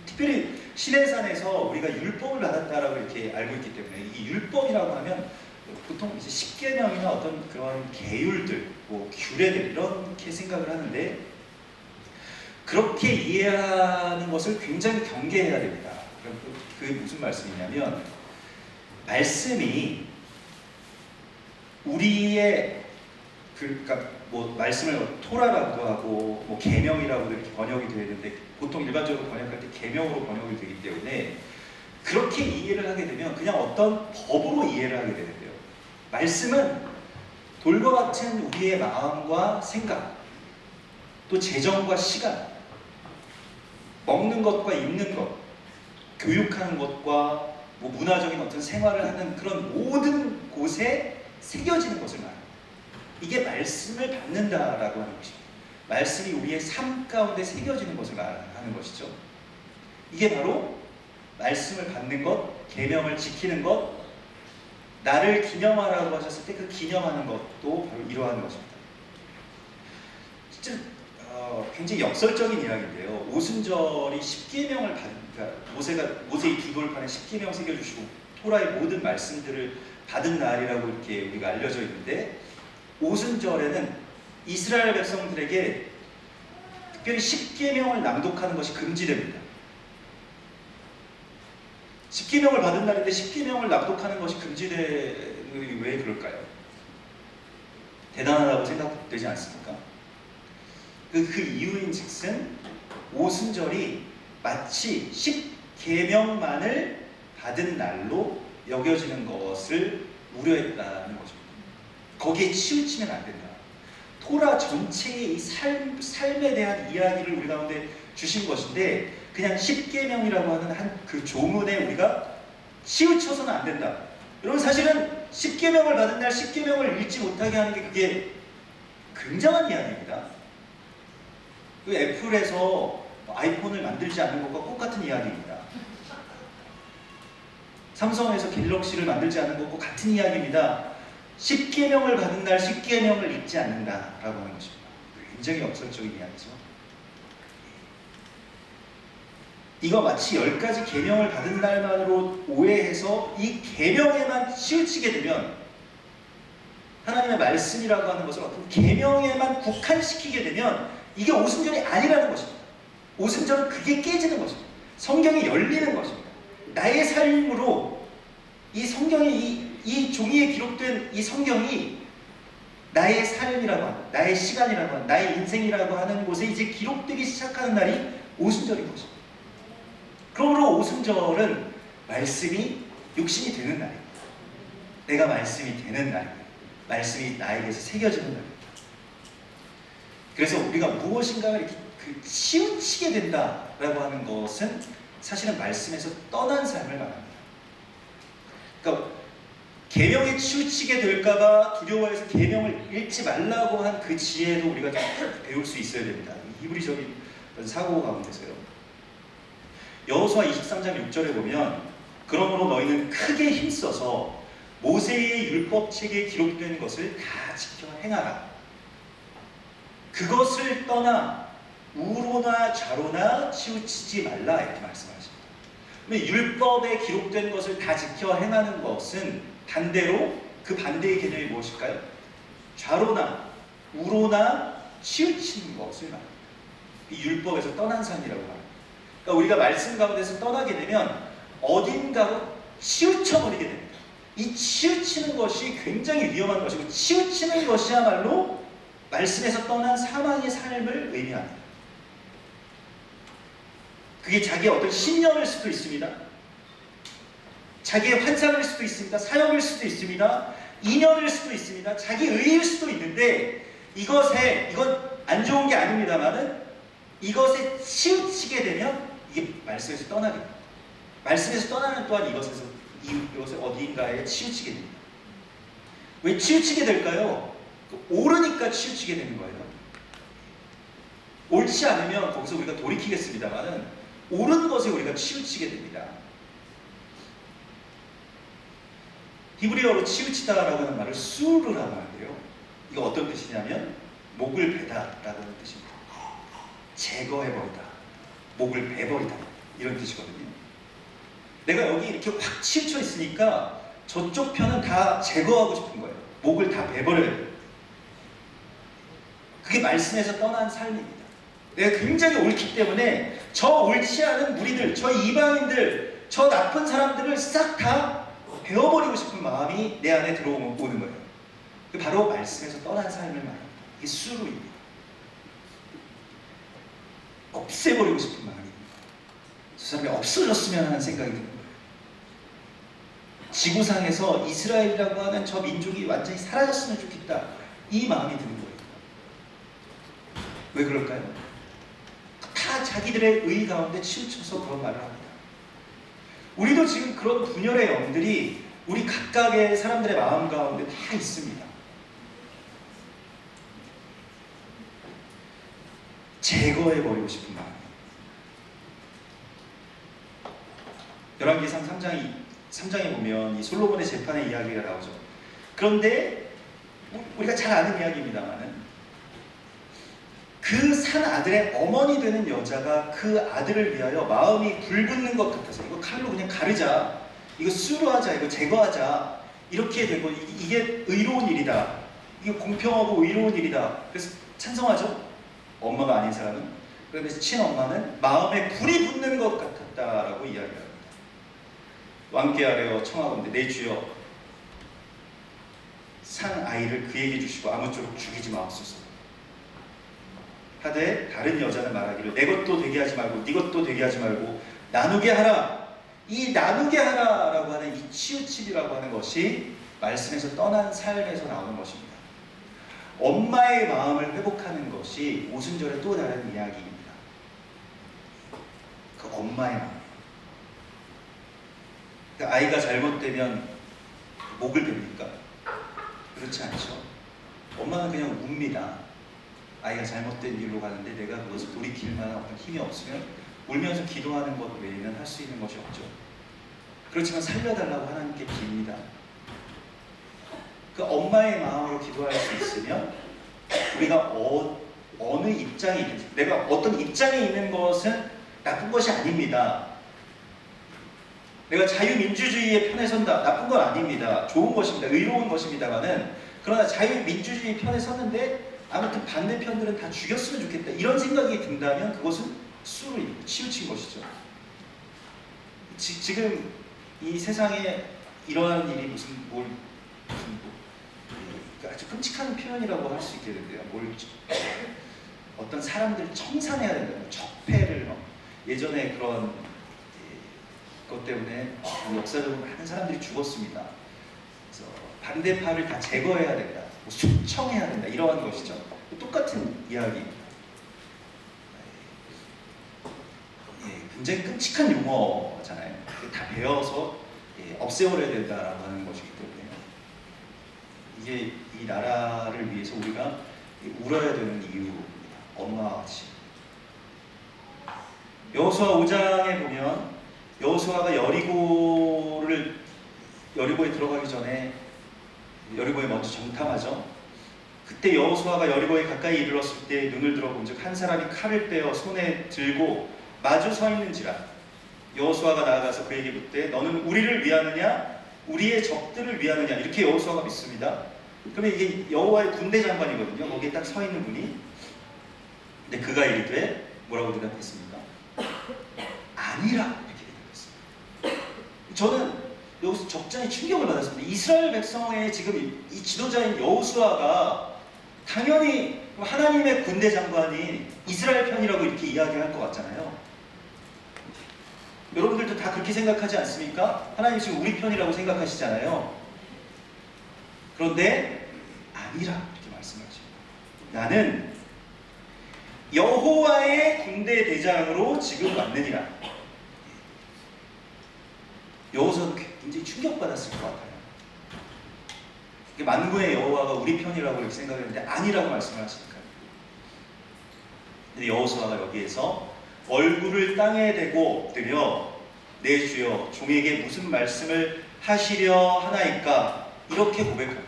특별히 시내산에서 우리가 율법을 받았다라고 이렇게 알고 있기 때문에, 이 율법이라고 하면 보통 이제 십계명이나 어떤 그런 계율들, 뭐 규례들 이렇게 생각을 하는데, 그렇게 이해하는 것을 굉장히 경계해야 됩니다. 그게 무슨 말씀이냐면, 말씀이 우리의 그러니까 뭐 말씀을 토라라고도 하고 뭐 계명이라고도 이렇게 번역이 되어 있는데, 보통 일반적으로 번역할 때 계명으로 번역이 되기 때문에 그렇게 이해를 하게 되면 그냥 어떤 법으로 이해를 하게 되는데요. 말씀은 돌과 같은 우리의 마음과 생각, 또 재정과 시간, 먹는 것과 입는 것, 교육하는 것과 뭐 문화적인 어떤 생활을 하는 그런 모든 곳에 새겨지는 것을 말합니다. 이게 말씀을 받는다라고 하는 것입니다. 말씀이 우리의 삶 가운데 새겨지는 것을 말하는 것이죠. 이게 바로 말씀을 받는 것, 계명을 지키는 것, 나를 기념하라고 하셨을 때 그 기념하는 것도 바로 이러한 것입니다. 진짜 굉장히 역설적인 이야기인데요. 오순절이 십계명을 그러니까 모세의 두 돌판에 십계명 새겨주시고 토라의 모든 말씀들을 받은 날이라고 이렇게 우리가 알려져 있는데, 오순절에는 이스라엘 백성들에게 특별히 십계명을 낭독하는 것이 금지됩니다. 십계명을 받은 날인데 십계명을 낭독하는 것이 금지되는 왜 그럴까요? 대단하다고 생각되지 않습니까? 그 이유인즉슨 오순절이 마치 십계명만을 받은 날로 여겨지는 것을 우려했다는 것입니다. 거기에 치우치면 안 된다. 토라 전체의 이 삶에 대한 이야기를 우리 가운데 주신 것인데, 그냥 십계명이라고 하는 한 그 조문에 우리가 치우쳐서는 안 된다. 여러분, 사실은 십계명을 받은 날 십계명을 읽지 못하게 하는 게 그게 굉장한 이야기입니다. 그 애플에서 아이폰을 만들지 않는 것과 똑같은 이야기입니다. 삼성에서 갤럭시를 만들지 않는 것과 같은 이야기입니다. 십계명을 받은 날 십계명을 읽지 않는다라고 하는 것입니다. 굉장히 역설적인 이야기죠. 이거 마치 10가지 계명을 받은 날만으로 오해해서 이 계명에만 치우치게 되면, 하나님의 말씀이라고 하는 것을 어떤 계명에만 국한시키게 되면 이게 오순절이 아니라는 것입니다. 오순절은 그게 깨지는 것입니다. 성경이 열리는 것입니다. 나의 삶으로 이 성경이 이 종이에 기록된 이 성경이 나의 삶이라고 하는, 나의 시간이라고 하는, 나의 인생이라고 하는 곳에 이제 기록되기 시작하는 날이 오순절인 것입니다. 그러므로 오순절은 말씀이 육신이 되는 날입니다. 내가 말씀이 되는 날입니다. 말씀이 나에게서 새겨지는 날입니다. 그래서 우리가 무엇인가를 이렇게 치우치게 된다라고 하는 것은 사실은 말씀에서 떠난 삶을 말합니다. 그러니까 계명에 치우치게 될까봐 두려워해서 계명을 읽지 말라고 한 그 지혜도 우리가 좀 배울 수 있어야 됩니다. 히브리적인 사고 가운데서요. 여호수아 23장 6절에 보면, 그러므로 너희는 크게 힘써서 모세의 율법책에 기록된 것을 다 지켜 행하라. 그것을 떠나 우로나 좌로나 치우치지 말라 이렇게 말씀하십니다. 율법에 기록된 것을 다 지켜 행하는 것은 반대로 그 반대의 개념이 무엇일까요? 좌로나 우로나 치우치는 것을 말합니다. 이 율법에서 떠난 삶이라고 합니다. 그러니까 우리가 말씀 가운데서 떠나게 되면 어딘가로 치우쳐버리게 됩니다. 이 치우치는 것이 굉장히 위험한 것이고 치우치는 것이야말로 말씀에서 떠난 사망의 삶을 의미합니다. 그게 자기의 어떤 신념일 수도 있습니다. 자기의 환상일 수도 있습니다. 사역일 수도 있습니다. 이념일 수도 있습니다. 자기 의일 수도 있는데 이건 안 좋은 게 아닙니다만은 이것에 치우치게 되면 이게 말씀에서 떠나게 됩니다. 말씀에서 떠나는 또한 이것을 어디인가에 치우치게 됩니다. 왜 치우치게 될까요? 옳으니까 치우치게 되는 거예요. 옳지 않으면 거기서 우리가 돌이키겠습니다만은 옳은 것에 우리가 치우치게 됩니다. 히브리어로 치우치다라고 하는 말을 수르라고 하는데요. 이거 어떤 뜻이냐면 목을 베다라고 하는 뜻입니다. 제거해버리다, 목을 베버리다 이런 뜻이거든요. 내가 여기 이렇게 확 치우쳐 있으니까 저쪽 편은 다 제거하고 싶은 거예요. 목을 다 베버려야 돼요. 그게 말씀에서 떠난 삶입니다. 내가 굉장히 옳기 때문에 저 옳지 않은 무리들, 저 이방인들, 저 나쁜 사람들을 싹 다 베어버리고 싶은 마음이 내 안에 들어오는 거예요. 그게 바로 말씀에서 떠난 삶을 말합니다. 이게 수루입니다. 없애버리고 싶은 마음입니다. 저 사람이 없어졌으면 하는 생각이 드는 거예요. 지구상에서 이스라엘이라고 하는 저 민족이 완전히 사라졌으면 좋겠다. 이 마음이 드는 거예요. 왜 그럴까요? 다 자기들의 의 가운데 치우쳐서 그런 말을 합니다. 우리도 지금 그런 분열의 영들이 우리 각각의 사람들의 마음 가운데 다 있습니다. 제거해버리고 싶은 마음. 열왕기상 3장에 보면 이 솔로몬의 재판의 이야기가 나오죠. 그런데 우리가 잘 아는 이야기입니다만은 그 산 아들의 어머니 되는 여자가 그 아들을 위하여 마음이 불붙는 것 같아서 이거 칼로 그냥 가르자, 이거 수루하자, 이거 제거하자 이렇게 되고 이게 의로운 일이다, 이게 공평하고 의로운 일이다. 그래서 찬성하죠. 엄마가 아닌 사람은. 그래서 친엄마는 마음에 불이 붙는 것 같았다라고 이야기합니다. 왕께 아뢰어 청하건대 내 주여 산 아이를 그에게 주시고 아무쪼록 죽이지 마옵소서. 하되 다른 여자는 말하기를 내 것도 되게 하지 말고 네 것도 되게 하지 말고 나누게 하라. 이 나누게 하라라고 하는 이 치우치기라고 하는 것이 말씀에서 떠난 삶에서 나오는 것입니다. 엄마의 마음을 회복하는 것이 오순절의 또 다른 이야기입니다. 그 엄마의 마음. 그러니까 아이가 잘못되면 목을 뱁니까? 그렇지 않죠. 엄마는 그냥 웁니다. 아이가 잘못된 길로 가는데 내가 그것을 돌이킬 만한 어떤 힘이 없으면 울면서 기도하는 것 외에는 할 수 있는 것이 없죠. 그렇지만 살려달라고 하나님께 빕니다. 그 엄마의 마음으로 기도할 수 있으면 우리가 어느 입장에 있는지, 내가 어떤 입장에 있는 것은 나쁜 것이 아닙니다. 내가 자유민주주의의 편에 선다, 나쁜 건 아닙니다. 좋은 것입니다. 의로운 것입니다만은, 그러나 자유민주주의 편에 섰는데 아무튼 반대편들은 다 죽였으면 좋겠다 이런 생각이 든다면 그것은 수루입니다. 치우친 것이죠. 지금 이 세상에 이러한 일이 아주 끔찍한 표현이라고 할 수 있겠는데요. 어떤 사람들을 청산해야 된다. 적폐를 예전에 그런 것 때문에 역사적으로 많은 사람들이 죽었습니다. 그래서 반대파를 다 제거해야 된다. 숙청해야 된다. 이러한 것이죠. 똑같은 이야기입니다. 굉장히 끔찍한 용어잖아요. 다 배워서 없애버려야 된다라고 하는 것이기 때문에 이게 이 나라를 위해서 우리가 울어야 되는 이유입니다. 엄마와 같이. 여호수아 5장에 보면 여호수아가 여리고를 여리고에 들어가기 전에 여리고에 먼저 정탐하죠. 그때 여호수아가 여리고에 가까이 이르렀을 때 눈을 들어본즉 한 사람이 칼을 빼어 손에 들고 마주 서 있는지라. 여호수아가 나아가서 그에게 묻되 너는 우리를 위하느냐 우리의 적들을 위하느냐, 이렇게 여호수아가 묻습니다. 그러면 이게 여호와의 군대 장관이거든요. 거기에 딱 서 있는 분이. 근데 그가 이르되 뭐라고 대답했습니까? 아니라, 이렇게 대답했습니다. 저는 여기서 적잖이 충격을 받았습니다. 이스라엘 백성의 지금 이 지도자인 여호수아가 당연히 하나님의 군대 장관이 이스라엘 편이라고 이렇게 이야기할 것 같잖아요. 여러분들도 다 그렇게 생각하지 않습니까? 하나님 지금 우리 편이라고 생각하시잖아요. 그런데 아니라, 이렇게 말씀하십니다. 나는 여호와의 군대 대장으로 지금 왔느니라. 여호수아는 굉장히 충격받았을 것 같아요. 만군의 여호와가 우리 편이라고 이렇게 생각했는데 아니라고 말씀을 하시니까요. 근데 여호수아가 여기에서 얼굴을 땅에 대고 엎드려 내 주여 종에게 무슨 말씀을 하시려 하나이까, 이렇게 고백합니다.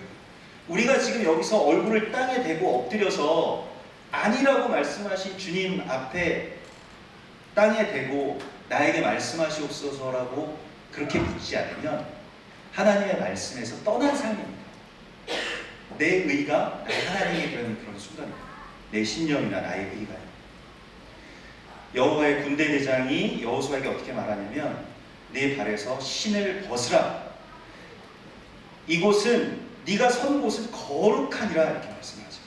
우리가 지금 여기서 얼굴을 땅에 대고 엎드려서 아니라고 말씀하신 주님 앞에 땅에 대고 나에게 말씀하시옵소서라고 그렇게 묻지 않으면 하나님의 말씀에서 떠난 삶입니다. 내 의가 나의 하나님에게 되는 그런 순간입니다. 내 신념이나 나의 의가요. 여호와의 군대 대장이 여호수아에게 어떻게 말하냐면 내 발에서 신을 벗으라. 이곳은 네가 선 곳은 거룩하니라, 이렇게 말씀하죠.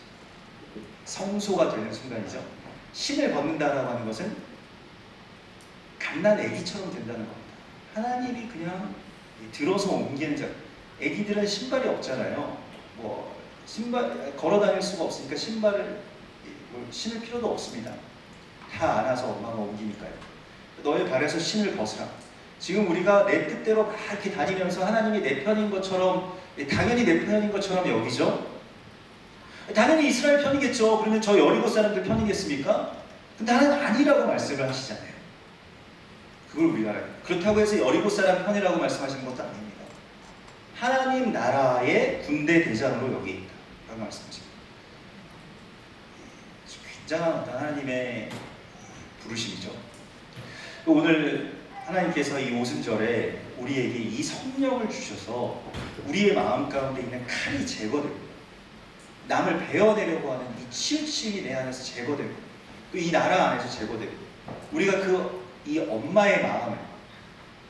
성소가 되는 순간이죠. 신을 벗는다라고 하는 것은 갓난 아기처럼 된다는 겁니다. 하나님이 그냥 들어서 옮기는 자. 아기들은 신발이 없잖아요. 뭐 신발 걸어 다닐 수가 없으니까 신발을 신을 필요도 없습니다. 다 안아서 엄마가 옮기니까요. 너의 발에서 신을 벗으라. 지금 우리가 내 뜻대로 막 이렇게 다니면서 하나님이 내 편인 것처럼, 당연히 내 편인 것처럼 여기죠. 당연히 이스라엘 편이겠죠. 그러면 저 여리고 사람들 편이겠습니까? 근데 하나님 아니라고 말씀을 하시잖아요. 그걸 우리가 알아요. 그렇다고 해서 여리고 사람 편이라고 말씀하시는 것도 아닙니다. 하나님 나라의 군대 대장으로 여기 있다 라고 말씀하십니다. 굉장한 어떤 하나님의 부르심이죠. 오늘 하나님께서 이 오순절에 우리에게 이 성령을 주셔서 우리의 마음 가운데 있는 칼이 제거되고 남을 베어내려고 하는 이 치우침이 내 안에서 제거되고 또 이 나라 안에서 제거되고 우리가 이 엄마의 마음을,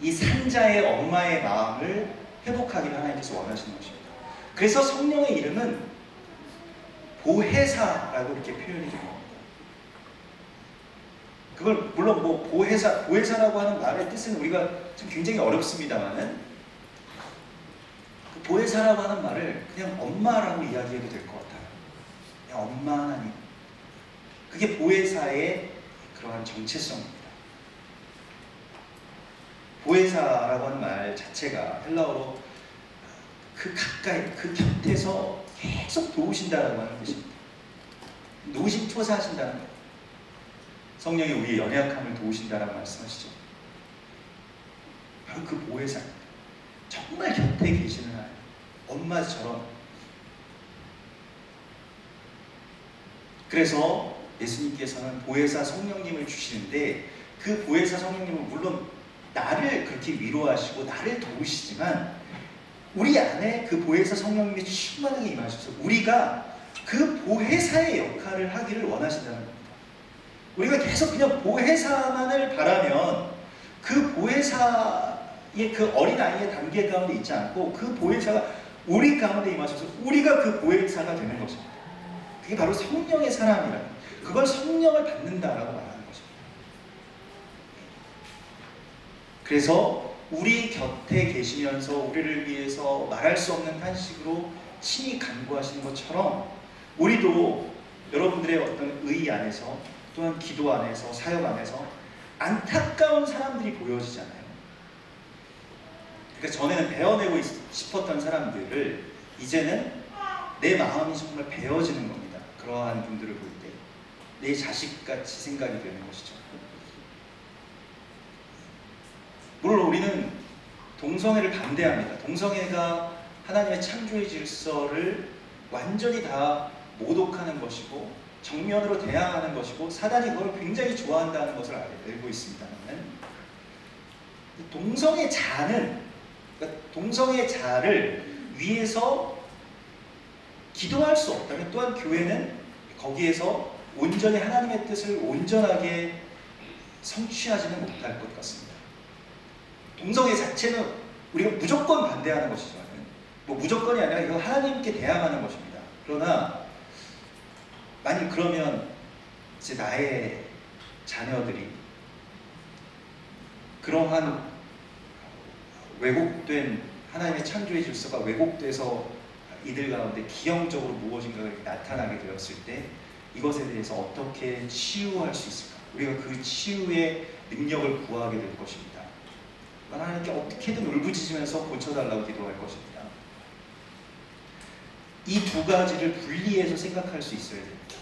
이 산자의 엄마의 마음을 회복하기를 하나님께서 원하시는 것입니다. 그래서 성령의 이름은 보혜사라고 이렇게 표현이 됩니다. 그걸 물론 뭐 보혜사라고 하는 말의 뜻은 우리가 좀 굉장히 어렵습니다만은 그 보혜사라고 하는 말을 그냥 엄마라고 이야기해도 될 것 같아요. 그냥 엄마 하나님. 그게 보혜사의 그러한 정체성입니다. 보혜사라고 하는 말 자체가 헬라어로 그 가까이, 그 곁에서 계속 도우신다라고 하는 뜻입니다. 노심초사하신다는 거예요. 성령이 우리의 연약함을 도우신다라고 말씀하시죠. 바로 그 보혜사입니다. 정말 곁에 계시는 하나님, 엄마처럼. 그래서 예수님께서는 보혜사 성령님을 주시는데 그 보혜사 성령님은 물론 나를 그렇게 위로하시고 나를 도우시지만 우리 안에 그 보혜사 성령님이 충만하게 임하셔서 우리가 그 보혜사의 역할을 하기를 원하신다는 겁니다. 우리가 계속 그냥 보혜사만을 바라면 그 보혜사의 그 어린아이의 단계 가운데 있지 않고 그 보혜사가 우리 가운데 임하셔서 우리가 그 보혜사가 되는 것입니다. 그게 바로 성령의 사람이라는, 그걸 성령을 받는다라고 말하는 것입니다. 그래서 우리 곁에 계시면서 우리를 위해서 말할 수 없는 탄식으로 친히 간구하시는 것처럼 우리도 여러분들의 어떤 의 안에서 또한 기도 안에서 사역 안에서 안타까운 사람들이 보여지잖아요. 그러니까 전에는 베어내고 싶었던 사람들을 이제는 내 마음이 정말 베어지는 겁니다. 그러한 분들을 볼 때 내 자식같이 생각이 되는 것이죠. 물론 우리는 동성애를 반대합니다. 동성애가 하나님의 창조의 질서를 완전히 다 모독하는 것이고 정면으로 대항하는 것이고 사단이 그걸 굉장히 좋아한다는 것을 알고 있습니다만 동성애 자는 그러니까 동성애 자를 위해서 기도할 수 없다면 또한 교회는 거기에서 온전히 하나님의 뜻을 온전하게 성취하지는 못할 것 같습니다. 동성애 자체는 우리가 무조건 반대하는 것이죠. 뭐 무조건이 아니라 이거 하나님께 대항하는 것입니다. 그러나 만약 그러면 이제 나의 자녀들이 그러한 왜곡된 하나님의 창조의 질서가 왜곡돼서 이들 가운데 기형적으로 무엇인가가 나타나게 되었을 때 이것에 대해서 어떻게 치유할 수 있을까? 우리가 그 치유의 능력을 구하게 될 것입니다. 하나님께 어떻게든 울부짖으면서 고쳐달라고 기도할 것입니다. 이 두 가지를 분리해서 생각할 수 있어야 됩니다.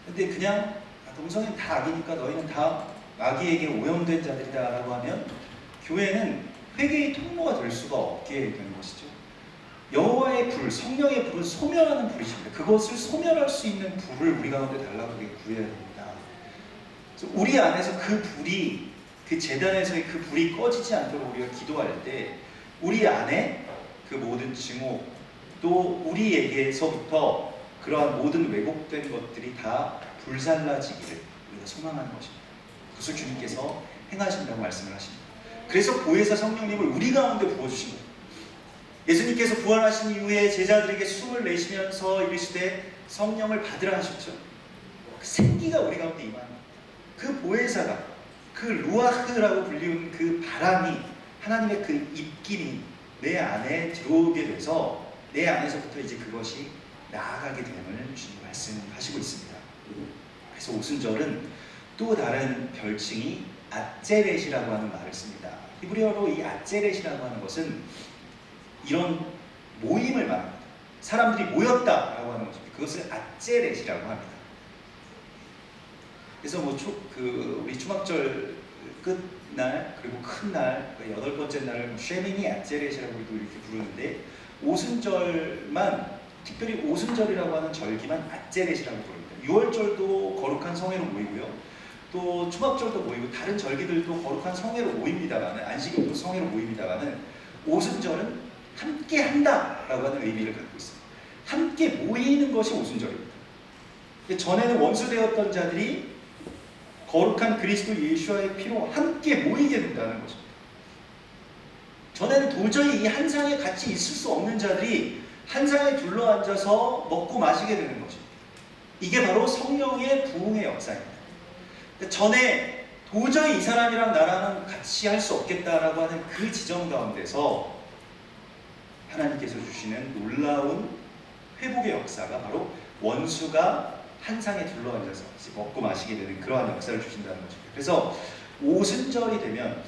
근데 그냥 동성애는 다 악이니까 너희는 다 마귀에게 오염된 자들이다 라고 하면 교회는 회개의 통로가 될 수가 없게 되는 것이죠. 여호와의 불, 성령의 불은 소멸하는 불이십니다. 그것을 소멸할 수 있는 불을 우리 가운데 달라고 구해야 됩니다. 우리 안에서 그 불이, 그 제단에서의 그 불이 꺼지지 않도록 우리가 기도할 때 우리 안에 그 모든 증오, 또 우리에게서부터 그러한 모든 왜곡된 것들이 다 불살라지기를 우리가 소망하는 것입니다. 그것을 주님께서 행하신다고 말씀을 하십니다. 그래서 보혜사 성령님을 우리 가운데 부어주신 거예요. 예수님께서 부활하신 이후에 제자들에게 숨을 내쉬면서 이르시되 성령을 받으라 하셨죠. 그 생기가 우리 가운데 임하는 그 보혜사가, 그 루아흐라고 불리는 그 바람이, 하나님의 그 입김이 내 안에 들어오게 돼서 내 안에서부터 이제 그것이 나아가게 됨을 주님 말씀하시고 있습니다. 그래서 오순절은 또 다른 별칭이 아제렛이라고 하는 말을 씁니다. 히브리어로 이 아제렛이라고 하는 것은 이런 모임을 말합니다. 사람들이 모였다라고 하는 것입니다. 그것을 아제렛이라고 합니다. 그래서 우리 초막절 끝날 그리고 큰 날, 여덟 번째 날을 쉐미니 아제렛이라고도 이렇게 부르는데 오순절만, 특별히 오순절이라고 하는 절기만 아제렛이라고 부릅니다. 6월절도 거룩한 성회로 모이고요. 또 초막절도 모이고 다른 절기들도 거룩한 성회로 모입니다만은, 안식일도 성회로 모입니다만은 오순절은 함께 한다라고 하는 의미를 갖고 있습니다. 함께 모이는 것이 오순절입니다. 전에는 원수되었던 자들이 거룩한 그리스도 예수와의 피로 함께 모이게 된다는 것입니다. 전에는 도저히 이 한 상에 같이 있을 수 없는 자들이 한 상에 둘러앉아서 먹고 마시게 되는 것입니다. 이게 바로 성령의 부흥의 역사입니다. 전에 도저히 이 사람이랑 나랑은 같이 할 수 없겠다라고 하는 그 지점 가운데서 하나님께서 주시는 놀라운 회복의 역사가 바로 원수가 한 상에 둘러앉아서 먹고 마시게 되는 그러한 역사를 주신다는 것입니다. 그래서 오순절이 되면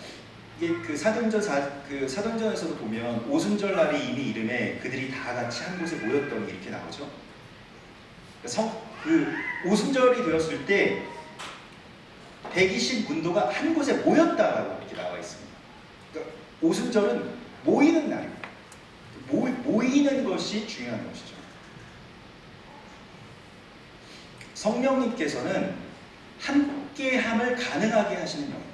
이게 사도행전에서도 보면 오순절 날이 이미 이름에 그들이 다 같이 한 곳에 모였더니 이렇게 나오죠. 오순절이 되었을 때 120문도가 한 곳에 모였다라고 이렇게 나와 있습니다. 그러니까 오순절은 모이는 날입니다. 모이는 것이 중요한 것이죠. 성령님께서는 함께함을 가능하게 하시는 영입니다.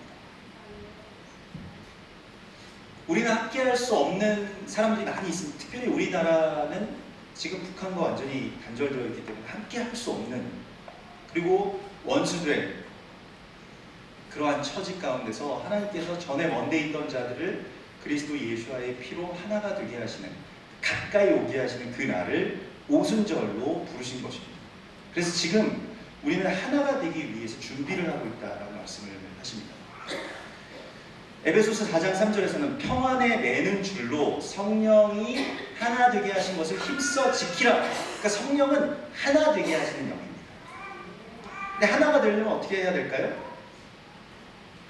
우리는 함께할 수 없는 사람들이 많이 있습니다. 특별히 우리나라는 지금 북한과 완전히 단절되어 있기 때문에 함께할 수 없는, 그리고 원수된 그러한 처지 가운데서 하나님께서 전에 먼데 있던 자들을 그리스도 예수와의 피로 하나가 되게 하시는, 가까이 오게 하시는 그 날을 오순절로 부르신 것입니다. 그래서 지금 우리는 하나가 되기 위해서 준비를 하고 있다라고 말씀을 하십니다. 에베소서 4장 3절에서는 평안에 매는 줄로 성령이 하나 되게 하신 것을 힘써 지키라. 그러니까 성령은 하나 되게 하시는 영입니다. 근데 하나가 되려면 어떻게 해야 될까요?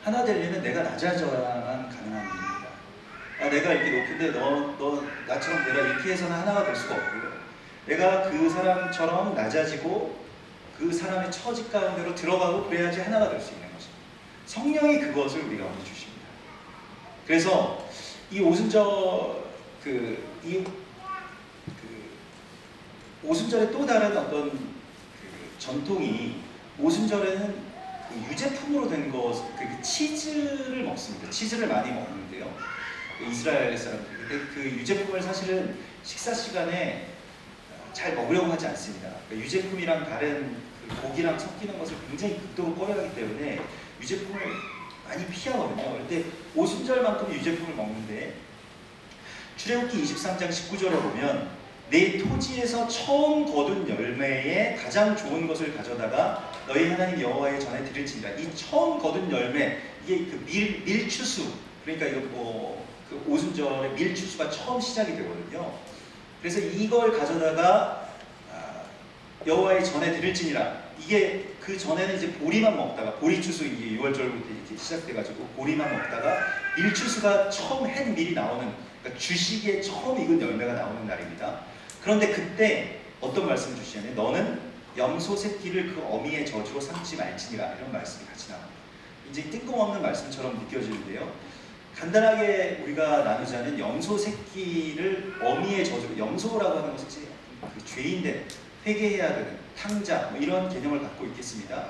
하나 되려면 내가 낮아져야만 가능한 일입니다. 내가 이렇게 높은데 너 나처럼 내가 이렇게 해서는 하나가 될 수가 없고요. 내가 그 사람처럼 낮아지고 그 사람의 처지 가운데로 들어가고 그래야지 하나가 될 수 있는 것입니다. 성령이 그것을 우리 가운데 주십니다. 그래서 이 오순절 오순절의 또 다른 어떤 전통이 오순절에는 유제품으로 된 것, 치즈를 먹습니다. 치즈를 많이 먹는데요. 이스라엘 사람들. 근데 그 유제품을 사실은 식사 시간에 잘 먹으려고 하지 않습니다. 유제품이랑 다른 고기랑 섞이는 것을 굉장히 극도로 꺼려하기 때문에 유제품을 많이 피하거든요. 그런데 오순절만큼 유제품을 먹는데 출애굽기 23장 19절에 보면 내 토지에서 처음 거둔 열매에 가장 좋은 것을 가져다가 너희 하나님 여호와의 전에 드릴지니라. 이 처음 거둔 열매, 이게 그 밀추수, 그러니까 이거 그 오순절에 밀추수가 처음 시작이 되거든요. 그래서 이걸 가져다가 여호와의 전에 드릴지니라. 이게 그 전에는 이제 보리만 먹다가, 보리추수 이게 6월절부터 이제 시작돼가지고 보리만 먹다가 밀추수가 처음 한 밀이 나오는, 그러니까 주식에 처음 익은 열매가 나오는 날입니다. 그런데 그때 어떤 말씀을 주시냐면 너는 염소 새끼를 그 어미의 저주로 삼지 말지니라, 이런 말씀이 같이 나옵니다. 이제 뜬금없는 말씀처럼 느껴지는데요. 간단하게 우리가 나누자면 염소 새끼를 어미의 저주로, 염소라고 하는 것은 그 죄인된, 회개해야 되는 탕자, 뭐 이런 개념을 갖고 있겠습니다.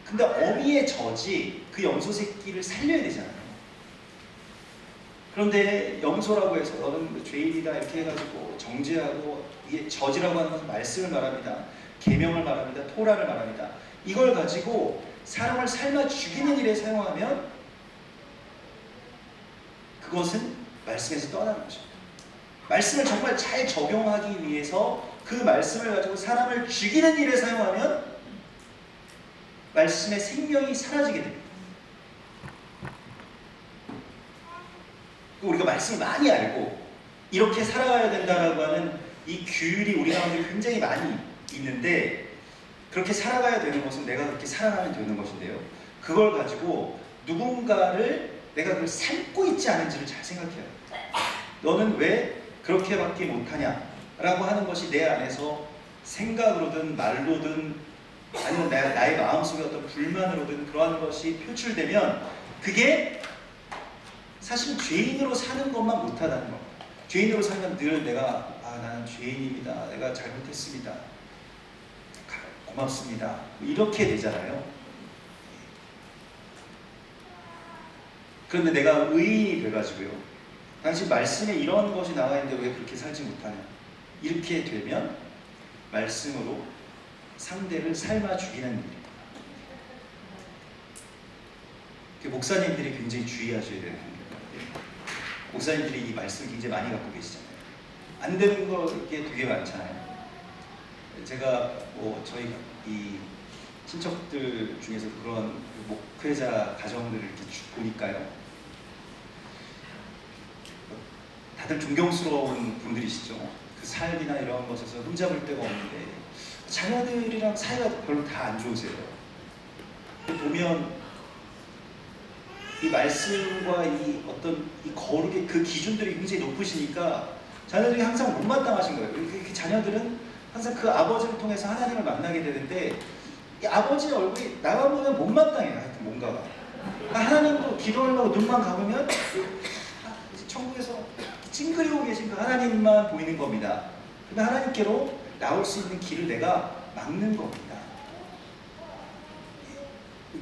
근데 어미의 저지, 그 염소 새끼를 살려야 되잖아요. 그런데 염소라고 해서 너는 죄인이다 이렇게 해가지고 정죄하고, 이게 저지라고 하는 것은 말씀을 말합니다. 계명을 말합니다. 토라를 말합니다. 이걸 가지고 사람을 삶아 죽이는 일에 사용하면 그것은 말씀에서 떠나는 것입니다. 말씀을 정말 잘 적용하기 위해서 그 말씀을 가지고 사람을 죽이는 일에 사용하면 말씀의 생명이 사라지게 됩니다. 우리가 말씀을 많이 알고 이렇게 살아가야 된다라고 하는 이 규율이 우리 가운데 굉장히 많이 있는데, 그렇게 살아가야 되는 것은 내가 그렇게 살아가면 되는 것인데요. 그걸 가지고 누군가를 내가 그걸 삶고 있지 않은지를 잘 생각해요. 너는 왜 그렇게밖에 못하냐? 라고 하는 것이 내 안에서 생각으로든 말로든 아니면 나의 마음속에 어떤 불만으로든 그러한 것이 표출되면 그게 사실 죄인으로 사는 것만 못하다는 겁니다. 죄인으로 살면 늘 내가 나는 죄인입니다. 내가 잘못했습니다. 고맙습니다. 이렇게 되잖아요. 그런데 내가 의인이 돼가지고요. 당신 말씀에 이런 것이 나와 있는데 왜 그렇게 살지 못하냐? 이렇게 되면 말씀으로 상대를 삶아 죽이는 일입니다. 목사님들이 굉장히 주의하셔야 되는 겁니다. 목사님들이 이 말씀을 굉장히 많이 갖고 계시잖아요. 안 되는 게 되게 많잖아요. 제가 저희 이 친척들 중에서 그런 목회자 가정들을 이렇게 보니까요. 다들 존경스러운 분들이시죠. 그 삶이나 이런 것에서 흠잡을 데가 없는데 자녀들이랑 사이가 별로 다 안 좋으세요. 보면 이 말씀과 이 어떤 이 거룩의 그 기준들이 굉장히 높으시니까 자녀들이 항상 못마땅하신 거예요. 그 자녀들은 항상 그 아버지를 통해서 하나님을 만나게 되는데 이 아버지의 얼굴이 나만 보면 못마땅해요. 하여튼 뭔가가. 하나님도 기도하려고 눈만 감으면 이제 천국에서 찡그리고 계신 그 하나님만 보이는 겁니다. 근데 하나님께로 나올 수 있는 길을 내가 막는 겁니다.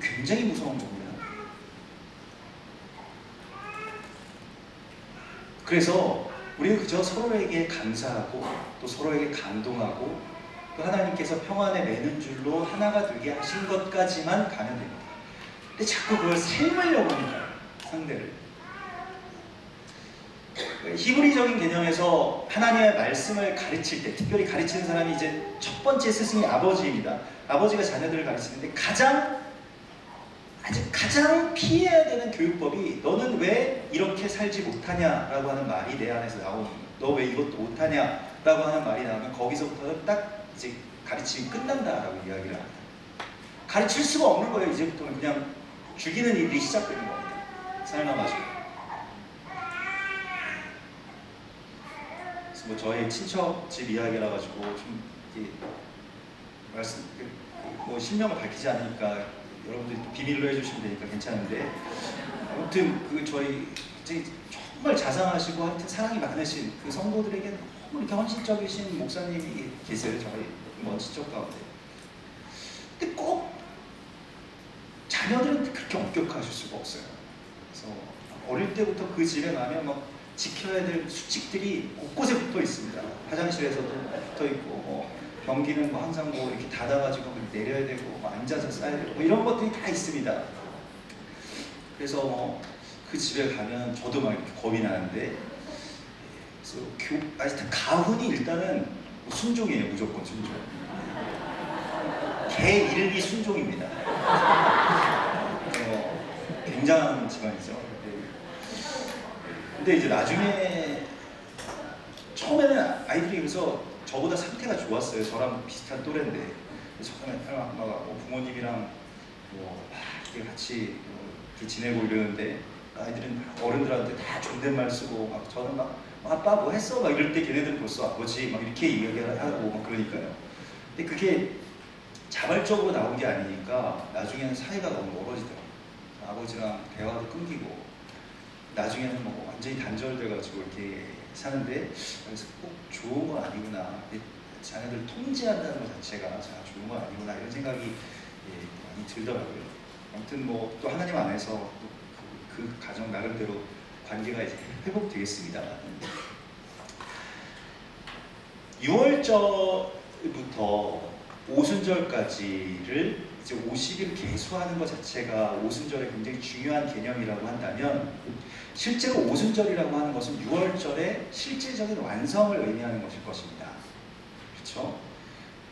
굉장히 무서운 겁니다. 그래서 우리는 그저 서로에게 감사하고 또 서로에게 감동하고 또 하나님께서 평안에 매는 줄로 하나가 되게 하신 것까지만 가면 됩니다. 근데 자꾸 그걸 삶으려고 합니다. 상대를. 히브리적인 개념에서 하나님의 말씀을 가르칠 때, 특별히 가르치는 사람이 이제 첫 번째 스승이 아버지입니다. 아버지가 자녀들을 가르치는데 가장 피해야 되는 교육법이 너는 왜 이렇게 살지 못하냐라고 하는 말이 내 안에서 나오는 거예요. 너 왜 이것도 못하냐라고 하는 말이 나오면 거기서부터는 딱 이제 가르침이 끝난다라고 이야기를 합니다. 가르칠 수가 없는 거예요. 이제부터는 그냥 죽이는 일이 시작되는 겁니다. 삶아가지고. 그래서 저희 친척 집 이야기라 가지고 좀 말씀 실명을 밝히지 않으니까 여러분들이 비밀로 해주시면 되니까 괜찮은데, 아무튼 저희 정말 자상하시고 하여튼 사랑이 많으신 그 성도들에게 너무 이렇게 헌신적이신 목사님이 계세요. 저희 먼 친척 가운데. 근데 꼭 자녀들은 그렇게 엄격하실 수가 없어요. 그래서 어릴 때부터 그 집에 가면 막 지켜야 될 수칙들이 곳곳에 붙어 있습니다. 화장실에서도 붙어 있고, 변기는 항상 이렇게 닫아가지고 내려야 되고, 앉아서 싸야 되고, 이런 것들이 다 있습니다. 그래서 그 집에 가면 저도 막 이렇게 겁이 나는데, 그래서 가훈이 일단은 순종이에요. 무조건 순종. 개 이름이 순종입니다. 굉장한 집안이죠. 근데 이제 나중에 처음에는 아이들이 그래서 저보다 상태가 좋았어요. 저랑 비슷한 또래인데 처음에 부모님이랑 이렇게 같이 이렇게 지내고 이러는데 아이들은 어른들한테 다 존댓말 쓰고 막 저는 막 아빠 뭐 했어? 막 이럴 때 걔네들은 벌써 아버지 막 이렇게 이야기를 하고 막 그러니까요. 근데 그게 자발적으로 나온 게 아니니까 나중에는 사이가 너무 멀어지더라고요. 아버지랑 대화도 끊기고 나중에는 완전히 단절돼가지고 이렇게 사는데 그래서 꼭 좋은 건 아니구나. 자녀들 통제한다는 것 자체가 좋은 건 아니구나 이런 생각이 많이 들더라고요. 아무튼 또 하나님 안에서 그 가정 나름대로 관계가 이제 회복되겠습니다. 6월절부터 오순절까지를 이제 50일 계수하는 것 자체가 오순절에 굉장히 중요한 개념이라고 한다면 실제로 오순절이라고 하는 것은 6월절의 실질적인 완성을 의미하는 것일 것입니다. 그렇죠?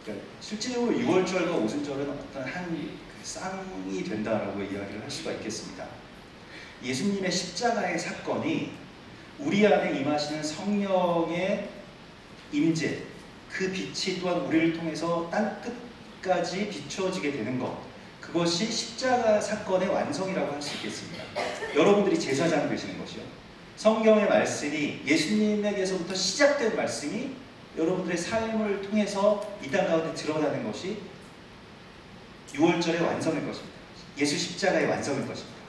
그러니까 실질적으로 6월절과 오순절은 어떤 한 쌍이 된다라고 이야기를 할 수가 있겠습니다. 예수님의 십자가의 사건이 우리 안에 임하시는 성령의 임재, 그 빛이 또한 우리를 통해서 땅끝까지 비추어지게 되는 것, 그것이 십자가 사건의 완성이라고 할 수 있겠습니다. 여러분들이 제사장 되시는 것이요. 성경의 말씀이 예수님에게서부터 시작된 말씀이 여러분들의 삶을 통해서 이 땅 가운데 드러나는 것이 6월절의 완성일 것입니다. 예수 십자가의 완성일 것입니다.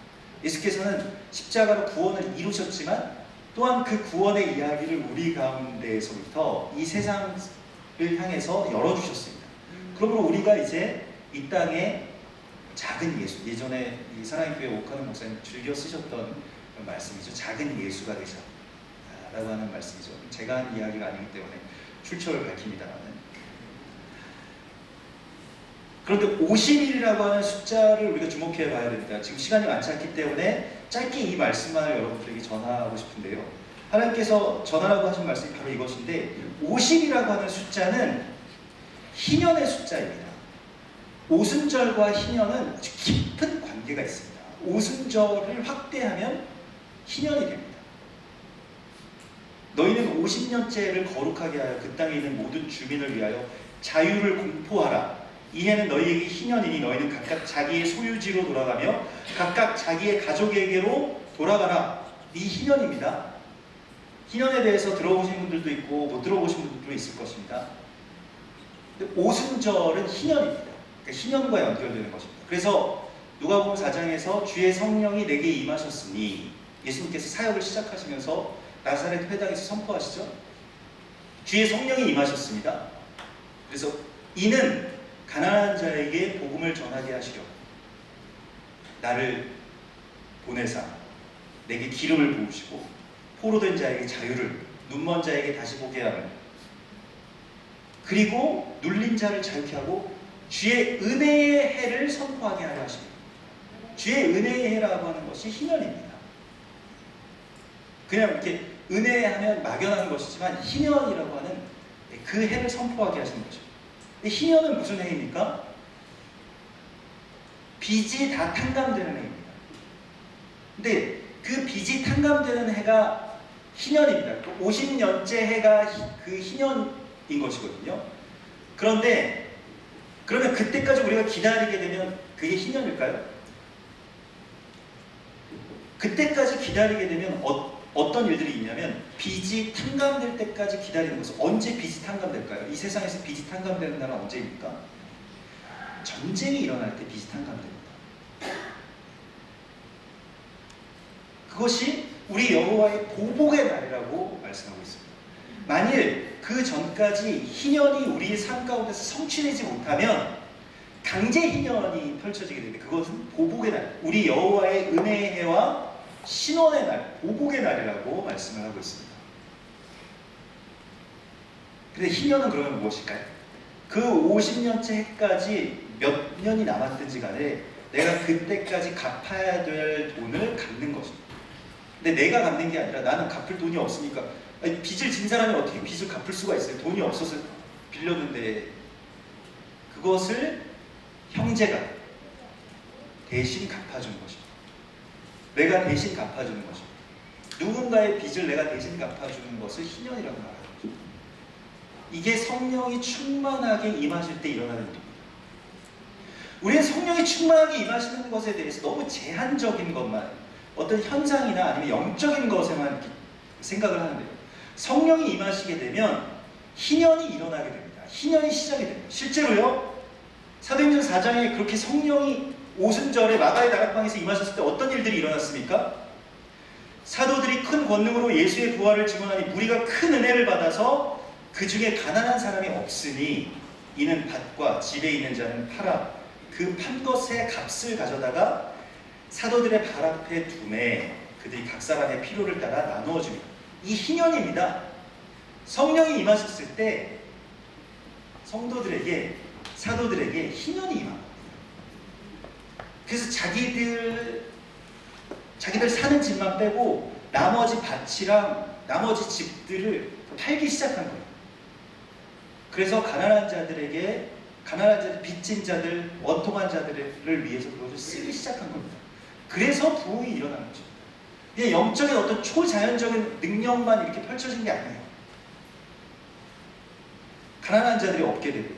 예수께서는 십자가로 구원을 이루셨지만 또한 그 구원의 이야기를 우리 가운데에서부터 이 세상을 향해서 열어주셨습니다. 그러므로 우리가 이제 이 땅에 작은 예수, 예전에 이 사랑의 교회 옥하는 목사님 즐겨 쓰셨던 말씀이죠. 작은 예수가 되셨다라고 하는 말씀이죠. 제가 한 이야기가 아니기 때문에 출처를 밝힙니다만. 그런데 50일이라고 하는 숫자를 우리가 주목해 봐야 됩니다. 지금 시간이 많지 않기 때문에 짧게 이 말씀만을 여러분들에게 전하고 싶은데요. 하나님께서 전하라고 하신 말씀이 바로 이것인데 50이라고 하는 숫자는 희년의 숫자입니다. 오순절과 희년은 아주 깊은 관계가 있습니다. 오순절을 확대하면 희년이 됩니다. 너희는 50년째를 거룩하게 하여 그 땅에 있는 모든 주민을 위하여 자유를 공포하라. 이 해는 너희에게 희년이니 너희는 각각 자기의 소유지로 돌아가며 각각 자기의 가족에게로 돌아가라. 이 희년입니다. 희년에 대해서 들어보신 분들도 있고 못 들어보신 분들도 있을 것입니다. 근데 오순절은 희년입니다. 그러니까 희년과 연결되는 것입니다. 그래서 누가복음 4장에서 주의 성령이 내게 임하셨으니 예수님께서 사역을 시작하시면서 나사렛 회당에서 선포하시죠. 주의 성령이 임하셨습니다. 그래서 이는 가난한 자에게 복음을 전하게 하시려 나를 보내사 내게 기름을 부으시고 포로된 자에게 자유를, 눈먼 자에게 다시 보게 함을, 그리고 눌린 자를 자유케 하고 주의 은혜의 해를 선포하게 하려 하십니다. 주의 은혜의 해라고 하는 것이 희년입니다. 그냥 이렇게 은혜하면 막연한 것이지만 희년이라고 하는 그 해를 선포하게 하시는 거죠. 근데 희년은 무슨 해입니까? 빚이 다 탕감되는 해입니다. 근데 그 빚이 탕감되는 해가 희년입니다. 50년째 해가 그 희년인 것이거든요. 그런데 그러면 그때까지 우리가 기다리게 되면 그게 희년일까요? 그때까지 기다리게 되면 어떤 일들이 있냐면 빚이 탕감될 때까지 기다리는 것은 언제 빚이 탕감될까요? 이 세상에서 빚이 탕감되는 날은 언제입니까? 전쟁이 일어날 때 빚이 탕감됩니다. 그것이 우리 여호와의 보복의 날이라고 말씀하고 있습니다. 만일 그 전까지 희년이 우리의 삶 가운데서 성취되지 못하면 강제 희년이 펼쳐지게 되는데 그것은 보복의 날, 우리 여호와의 은혜의 해와 신원의 날, 보복의 날이라고 말씀을 하고 있습니다. 근데 희년은 그러면 무엇일까요? 그 50년째 해까지 몇 년이 남았든지 간에 내가 그때까지 갚아야 될 돈을 갚는 것입니다. 근데 내가 갚는 게 아니라 나는 갚을 돈이 없으니까, 아니, 빚을 진 사람이 어떻게 빚을 갚을 수가 있어요? 돈이 없어서 빌렸는데. 그것을 형제가 대신 갚아주는 것입니다. 내가 대신 갚아주는 것입니다. 누군가의 빚을 내가 대신 갚아주는 것을 희년이라고 말하는 거죠. 이게 성령이 충만하게 임하실 때 일어나는 일입니다. 우리는 성령이 충만하게 임하시는 것에 대해서 너무 제한적인 것만, 어떤 현상이나 아니면 영적인 것에만 이렇게 생각을 하는데요. 성령이 임하시게 되면 희년이 일어나게 됩니다. 희년이 시작이 됩니다. 실제로요, 사도행전 4장에 그렇게 성령이 오순절에 마가의 다락방에서 임하셨을 때 어떤 일들이 일어났습니까? 사도들이 큰 권능으로 예수의 부활을 증언하니 무리가 큰 은혜를 받아서 그 중에 가난한 사람이 없으니 이는 밭과 집에 있는 자는 팔아 그 판 것의 값을 가져다가 사도들의 발 앞에 두매 그들이 각 사람의 필요를 따라 나누어 줍니다. 이 희년입니다. 성령이 임하셨을 때 성도들에게, 사도들에게 희년이 임합니다. 그래서 자기들 사는 집만 빼고 나머지 밭이랑 나머지 집들을 팔기 시작한 거예요. 그래서 가난한 자들, 빚진 자들, 원통한 자들을 위해서 그것을 쓰기 시작한 겁니다. 그래서 부흥이 일어난 거죠. 그냥 영적인 어떤 초자연적인 능력만 이렇게 펼쳐진 게 아니에요. 가난한 자들이 없게 되고,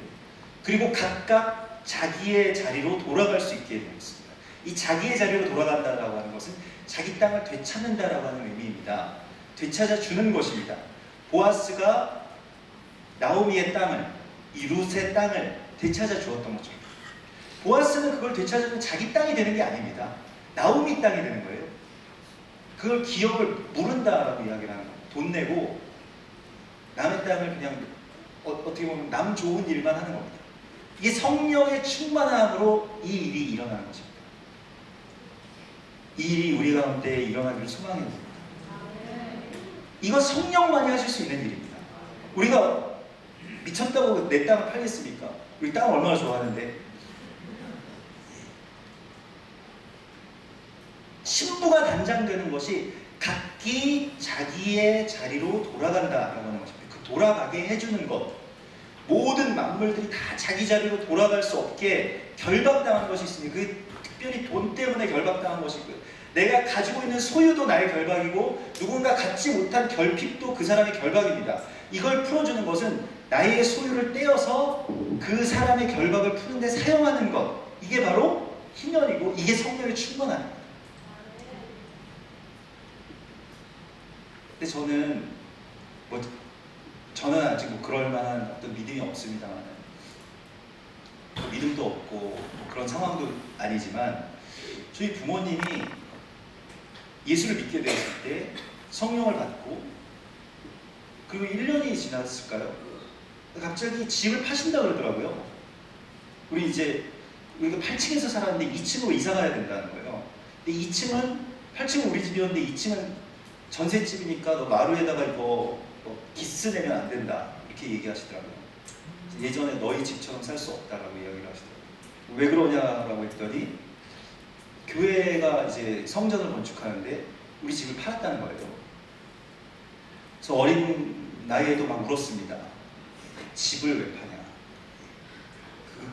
그리고 각각 자기의 자리로 돌아갈 수 있게 되었습니다. 이 자기의 자리로 돌아간다라고 하는 것은 자기 땅을 되찾는다라고 하는 의미입니다. 되찾아 주는 것입니다. 보아스가 나오미의 땅을, 이 룻의 땅을 되찾아 주었던 거죠. 보아스는 그걸 되찾으면 자기 땅이 되는 게 아닙니다. 나오미 땅이 되는 거예요. 그걸 기업을 모른다라고 이야기를 하는 거예요. 돈 내고 남의 땅을 그냥 어떻게 보면 남 좋은 일만 하는 겁니다. 이게 성령의 충만함으로 이 일이 일어나는 것입니다. 이 일이 우리 가운데 일어나기를 소망합니다. 이건 성령만이 하실 수 있는 일입니다. 우리가 미쳤다고 내 땅을 팔겠습니까? 우리 땅을 얼마나 좋아하는데. 신부가 단장되는 것이 각기 자기의 자리로 돌아간다라고 하는 것입니다. 그 돌아가게 해주는 것, 모든 만물들이 다 자기 자리로 돌아갈 수 없게 결박당한 것이 있으니 그게 특별히 돈 때문에 결박당한 것이고요. 내가 가지고 있는 소유도 나의 결박이고 누군가 갖지 못한 결핍도 그 사람의 결박입니다. 이걸 풀어주는 것은 나의 소유를 떼어서 그 사람의 결박을 푸는데 사용하는 것, 이게 바로 희년이고 이게 성령의 충만함입니다. 근데 저는 아직 그럴 만한 어떤 믿음이 없습니다만, 믿음도 없고 그런 상황도 아니지만, 저희 부모님이 예수를 믿게 되었을 때 성령을 받고 그리고 1년이 지났을까요? 갑자기 집을 파신다 그러더라고요. 우리가 8층에서 살았는데 2층으로 이사 가야 된다는 거예요. 근데 8층은 우리 집이었는데 2층은 전셋집이니까 너 마루에다가 이거 기스 내면 안 된다, 이렇게 얘기하시더라고요. 예전에 너희 집처럼 살 수 없다라고 이야기를 하시더라고요. 왜 그러냐라고 했더니 교회가 이제 성전을 건축하는데 우리 집을 팔았다는 거예요. 그래서 어린 나이에도 막 울었습니다. 집을 왜 파냐?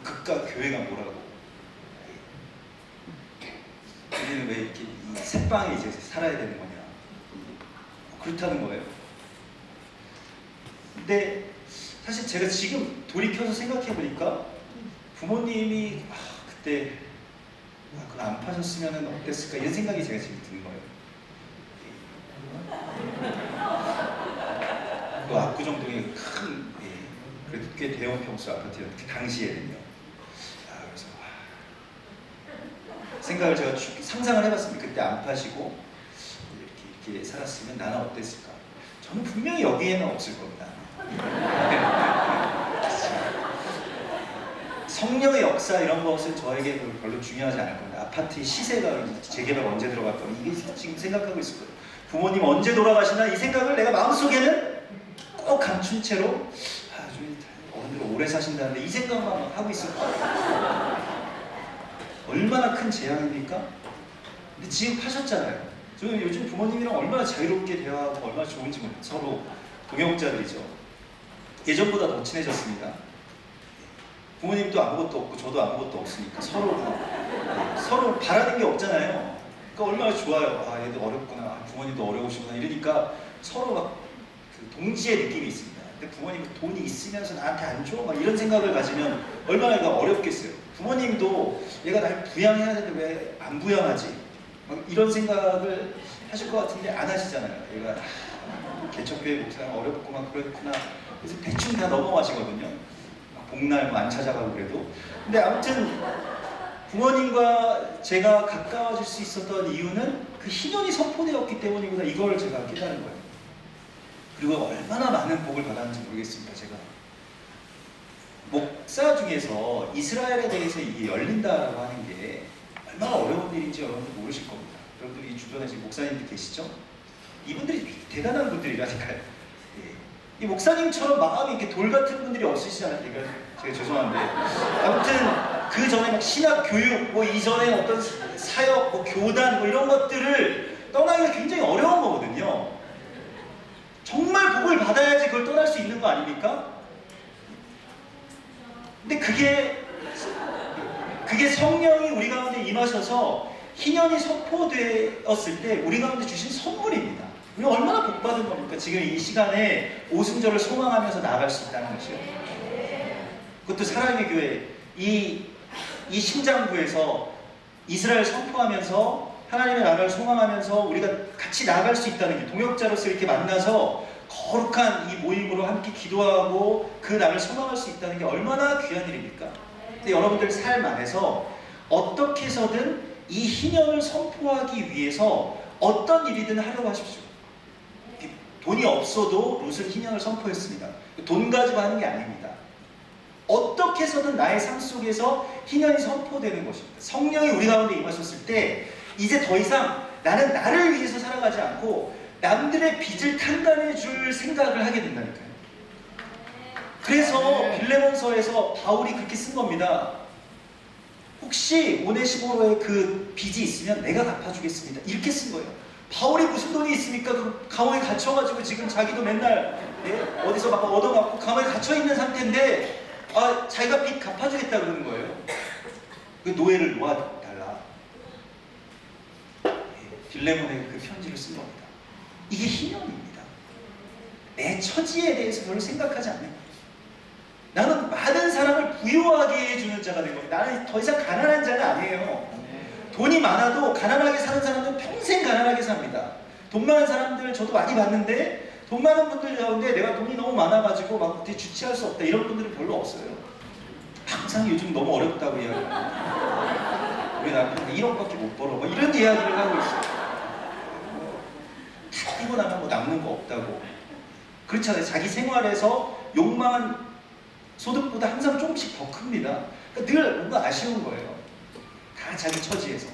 그깟 교회가 뭐라고? 우리는 왜 이렇게 이 새방에 이제 살아야 되는 거냐? 그렇다는 거예요. 근데 사실 제가 지금 돌이켜서 생각해 보니까 부모님이 그때 그걸 안 파셨으면 어땠을까, 이런 생각이 제가 지금 드는 거예요. 그 압구정동에 큰, 그래도 꽤 대형 평수 아파트였는데 그 당시에는요. 그래서 생각을 제가 상상을 해봤습니다. 그때 안 파시고 이렇게 살았으면 나는 어땠을까? 저는 분명히 여기에는 없을 겁니다. 성령의 역사 이런 것은 저에게 별로 중요하지 않을 겁니다. 아파트의 시세가 재개발 언제 들어갈 거니 이게 지금 생각하고 있을 거예요. 부모님 언제 돌아가시나 이 생각을 내가 마음속에는 꼭 감춘 채로 어른들 오래 사신다는데 이 생각만 하고 있을 거예요. 얼마나 큰 재앙입니까? 근데 지금 하셨잖아요. 저는 요즘 부모님이랑 얼마나 자유롭게 대화하고 얼마나 좋은지 모르겠어요. 서로 동역자들이죠. 예전보다 더 친해졌습니다. 부모님도 아무것도 없고 저도 아무것도 없으니까 서로 바라는 게 없잖아요. 그러니까 얼마나 좋아요. 아 얘도 어렵구나. 아, 부모님도 어려우시구나. 이러니까 서로 막 그 동지의 느낌이 있습니다. 근데 부모님은 돈이 있으면서 나한테 안 줘? 막 이런 생각을 가지면 얼마나 어렵겠어요. 부모님도 얘가 날 부양해야 되는데 왜 안 부양하지? 막 이런 생각을 하실 것 같은데 안 하시잖아요. 얘가 개척교회 목사는 어렵구나 그렇구나. 그래서 대충 다 넘어가시거든요. 복날 안 찾아가고 그래도. 근데 아무튼 부모님과 제가 가까워질 수 있었던 이유는 그 희년이 선포되었기 때문이구나. 이걸 제가 깨달은 거예요. 그리고 얼마나 많은 복을 받았는지 모르겠습니다. 제가 목사 중에서 이스라엘에 대해서 이게 열린다라고 하는 게 얼마나 어려운 일인지 여러분들 모르실 겁니다. 여러분들이 주변에 지금 목사님들 계시죠? 이분들이 대단한 분들이라니까요. 이 목사님처럼 마음이 이렇게 돌 같은 분들이 없으시잖아요. 제가 죄송한데 아무튼 그 전에 막 신학 교육 뭐 이전에 어떤 사역 뭐 교단 뭐 이런 것들을 떠나기가 굉장히 어려운 거거든요. 정말 복을 받아야지 그걸 떠날 수 있는 거 아닙니까? 근데 그게 성령이 우리 가운데 임하셔서 희년이 선포되었을 때 우리 가운데 주신 선물입니다. 우리 얼마나 복받은 겁니까? 지금 이 시간에 오순절을 소망하면서 나아갈 수 있다는 것이요. 그것도 사랑의 교회, 이 심장부에서 이스라엘 선포하면서 하나님의 나라를 소망하면서 우리가 같이 나아갈 수 있다는 게 동역자로서 이렇게 만나서 거룩한 이 모임으로 함께 기도하고 그 날을 소망할 수 있다는 게 얼마나 귀한 일입니까? 근데 여러분들 삶 안에서 어떻게 해서든 이 희년을 선포하기 위해서 어떤 일이든 하려고 하십시오. 돈이 없어도 롯은 희년을 선포했습니다. 돈 가지고 하는 게 아닙니다. 어떻게 해서든 나의 삶 속에서 희년이 선포되는 것입니다. 성령이 우리 가운데 임하셨을 때 이제 더 이상 나는 나를 위해서 살아가지 않고 남들의 빚을 탕감해 줄 생각을 하게 된다니까요. 그래서 빌레몬서에서 바울이 그렇게 쓴 겁니다. 혹시 오네시모로의 그 빚이 있으면 내가 갚아주겠습니다. 이렇게 쓴 거예요. 바울이 무슨 돈이 있습니까? 그 감옥에 gat혀가지고 지금 자기도 맨날 어디서 막 얻어맞고 감옥에 갇혀있는 상태인데 자기가 빚 갚아주겠다 그러는 거예요. 그 노예를 놓아달라. 빌레몬의 그 편지를 쓴 겁니다. 이게 희년입니다. 내 처지에 대해서 별로 생각하지 않는 거예요. 나는 많은 사람을 부유하게 해주는 자가 된 겁니다. 나는 더 이상 가난한 자가 아니에요. 돈이 많아도 가난하게 사는 사람들은 평생 가난하게 삽니다. 돈 많은 사람들 저도 많이 봤는데 돈 많은 분들 가운데 내가 돈이 너무 많아가지고 막 어떻게 주체할 수 없다 이런 분들은 별로 없어요. 항상 요즘 너무 어렵다고 이야기해요. 우리 남편은 1억밖에 못 벌어 뭐 이런 이야기를 하고 있어요. 다 뛰고 나면 뭐 남는 거 없다고. 그렇잖아요. 자기 생활에서 욕망은 소득보다 항상 조금씩 더 큽니다. 그러니까 늘 뭔가 아쉬운 거예요. 다 자기 처지에서.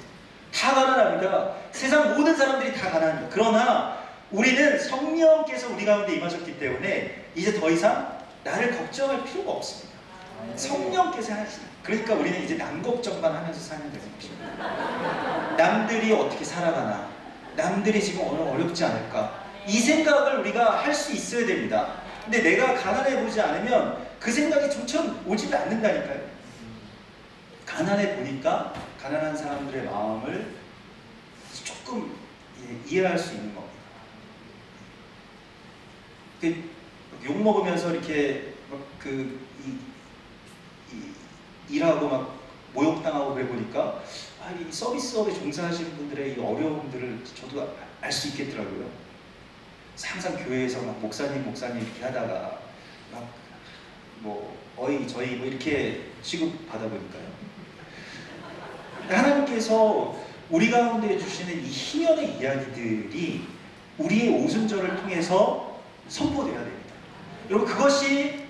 다 가난합니다. 세상 모든 사람들이 다 가난합니다. 그러나 우리는 성령께서 우리 가운데 임하셨기 때문에 이제 더 이상 나를 걱정할 필요가 없습니다. 성령께서 하시다. 그러니까 우리는 이제 남 걱정만 하면서 사는 되는 것입니다. 남들이 어떻게 살아가나, 남들이 지금 오늘 어렵지 않을까, 이 생각을 우리가 할 수 있어야 됩니다. 근데 내가 가난해 보지 않으면 그 생각이 좀처럼 오지도 않는다니까요. 가난해 보니까 가난한 사람들의 마음을 조금 이해할 수 있는 겁니다. 욕 먹으면서 이렇게 일하고 막 모욕당하고 그래 보니까 이 서비스업에 종사하시는 분들의 이 어려움들을 저도 알 수 있겠더라고요. 항상 교회에서 막 목사님 이렇게 하다가 막 뭐 저희 뭐 이렇게 취급 받아 보니까요. 하나님께서 우리 가운데 주시는 이 희년의 이야기들이 우리의 오순절을 통해서 선포되어야 됩니다. 여러분 그것이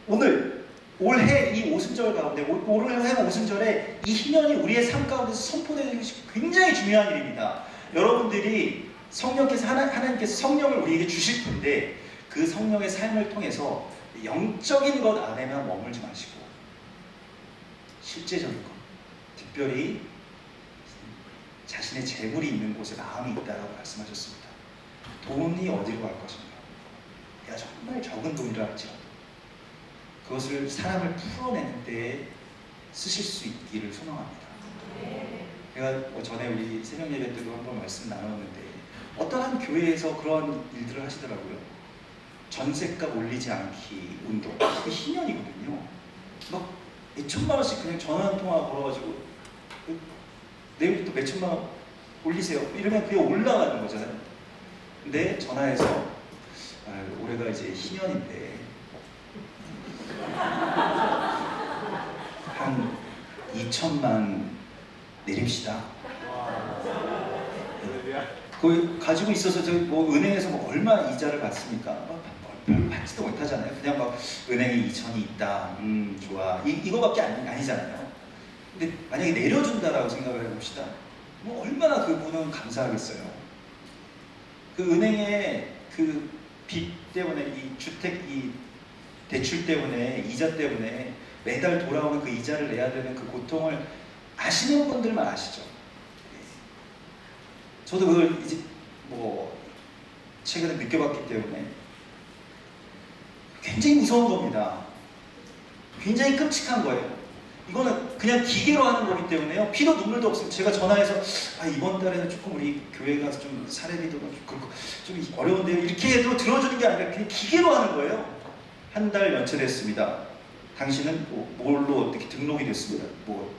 오늘 올해 이 오순절 가운데 올해 오순절에 이 희년이 우리의 삶 가운데서 선포되는 것이 굉장히 중요한 일입니다. 여러분들이 하나님께서 성령을 우리에게 주실 텐데 그 성령의 삶을 통해서 영적인 것 안에만 머물지 마시고 실제적인 것, 특별히 자신의 재물이 있는 곳에 마음이 있다라고 말씀하셨습니다. 돈이 어디로 갈 것인가? 내가 정말 적은 돈이라 할지라도 그것을 사람을 풀어내는 데에 쓰실 수 있기를 소망합니다. 제가 전에 우리 새벽 예배 때도 한번 말씀 나눴는데 어떤 한 교회에서 그런 일들을 하시더라고요. 전셋값 올리지 않기 운동. 그게 희년이거든요. 막 몇천만 원씩 그냥 전화 한 통화 걸어가지고 내일부터 몇천만 원 올리세요. 이러면 그게 올라가는 거잖아요. 근데 전화해서 올해가 이제 희년인데 한 2천만 내립시다. 그 가지고 있어서 저기 뭐 은행에서 뭐 얼마 이자를 받습니까? 별로 받지도 못하잖아요. 그냥 막 은행에 2천이 있다. 좋아. 이거밖에 아니잖아요. 근데 만약에 내려준다라고 생각을 해봅시다. 뭐 얼마나 그분은 감사하겠어요. 그 은행에 그 빚 때문에 이 주택 이 대출 때문에 이자 때문에 매달 돌아오는 그 이자를 내야 되는 그 고통을 아시는 분들만 아시죠. 저도 그걸 이제 뭐 최근에 느껴봤기 때문에 굉장히 무서운 겁니다. 굉장히 끔찍한 거예요. 이거는 그냥 기계로 하는 거기 때문에요. 피도 눈물도 없으면 제가 전화해서 이번 달에는 조금 우리 교회 가서 좀 사례비도 좀 어려운데요. 이렇게 해도 들어주는 게 아니라 그냥 기계로 하는 거예요. 한 달 연체됐습니다. 당신은 뭘로 어떻게 등록이 됐습니다. 뭐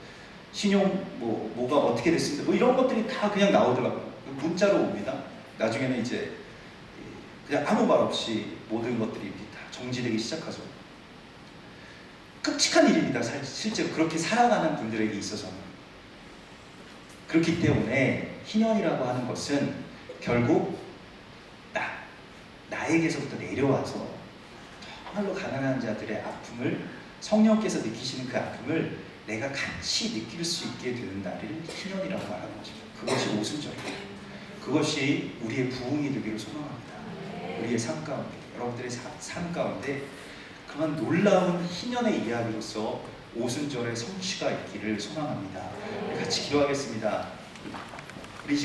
신용 뭐가 어떻게 됐습니다. 뭐 이런 것들이 다 그냥 나오더라고요. 문자로 옵니다. 나중에는 이제 그냥 아무 말 없이 모든 것들이 다 정지되기 시작하죠. 끔찍한 일입니다. 실제로 그렇게 살아가는 분들에게 있어서는. 그렇기 때문에 희년이라고 하는 것은 결국 나에게서부터 내려와서 정말로 가난한 자들의 아픔을 성령께서 느끼시는 그 아픔을 내가 같이 느낄 수 있게 되는 날을 희년이라고 말하는 것이죠. 그것이 오순절이에요. 그것이 우리의 부흥이 되기를 소망합니다. 우리의 삶 가운데, 여러분들의 삶 가운데 그런 놀라운 희년의 이야기로서 오순절의 성취가 있기를 소망합니다. 같이 기도하겠습니다.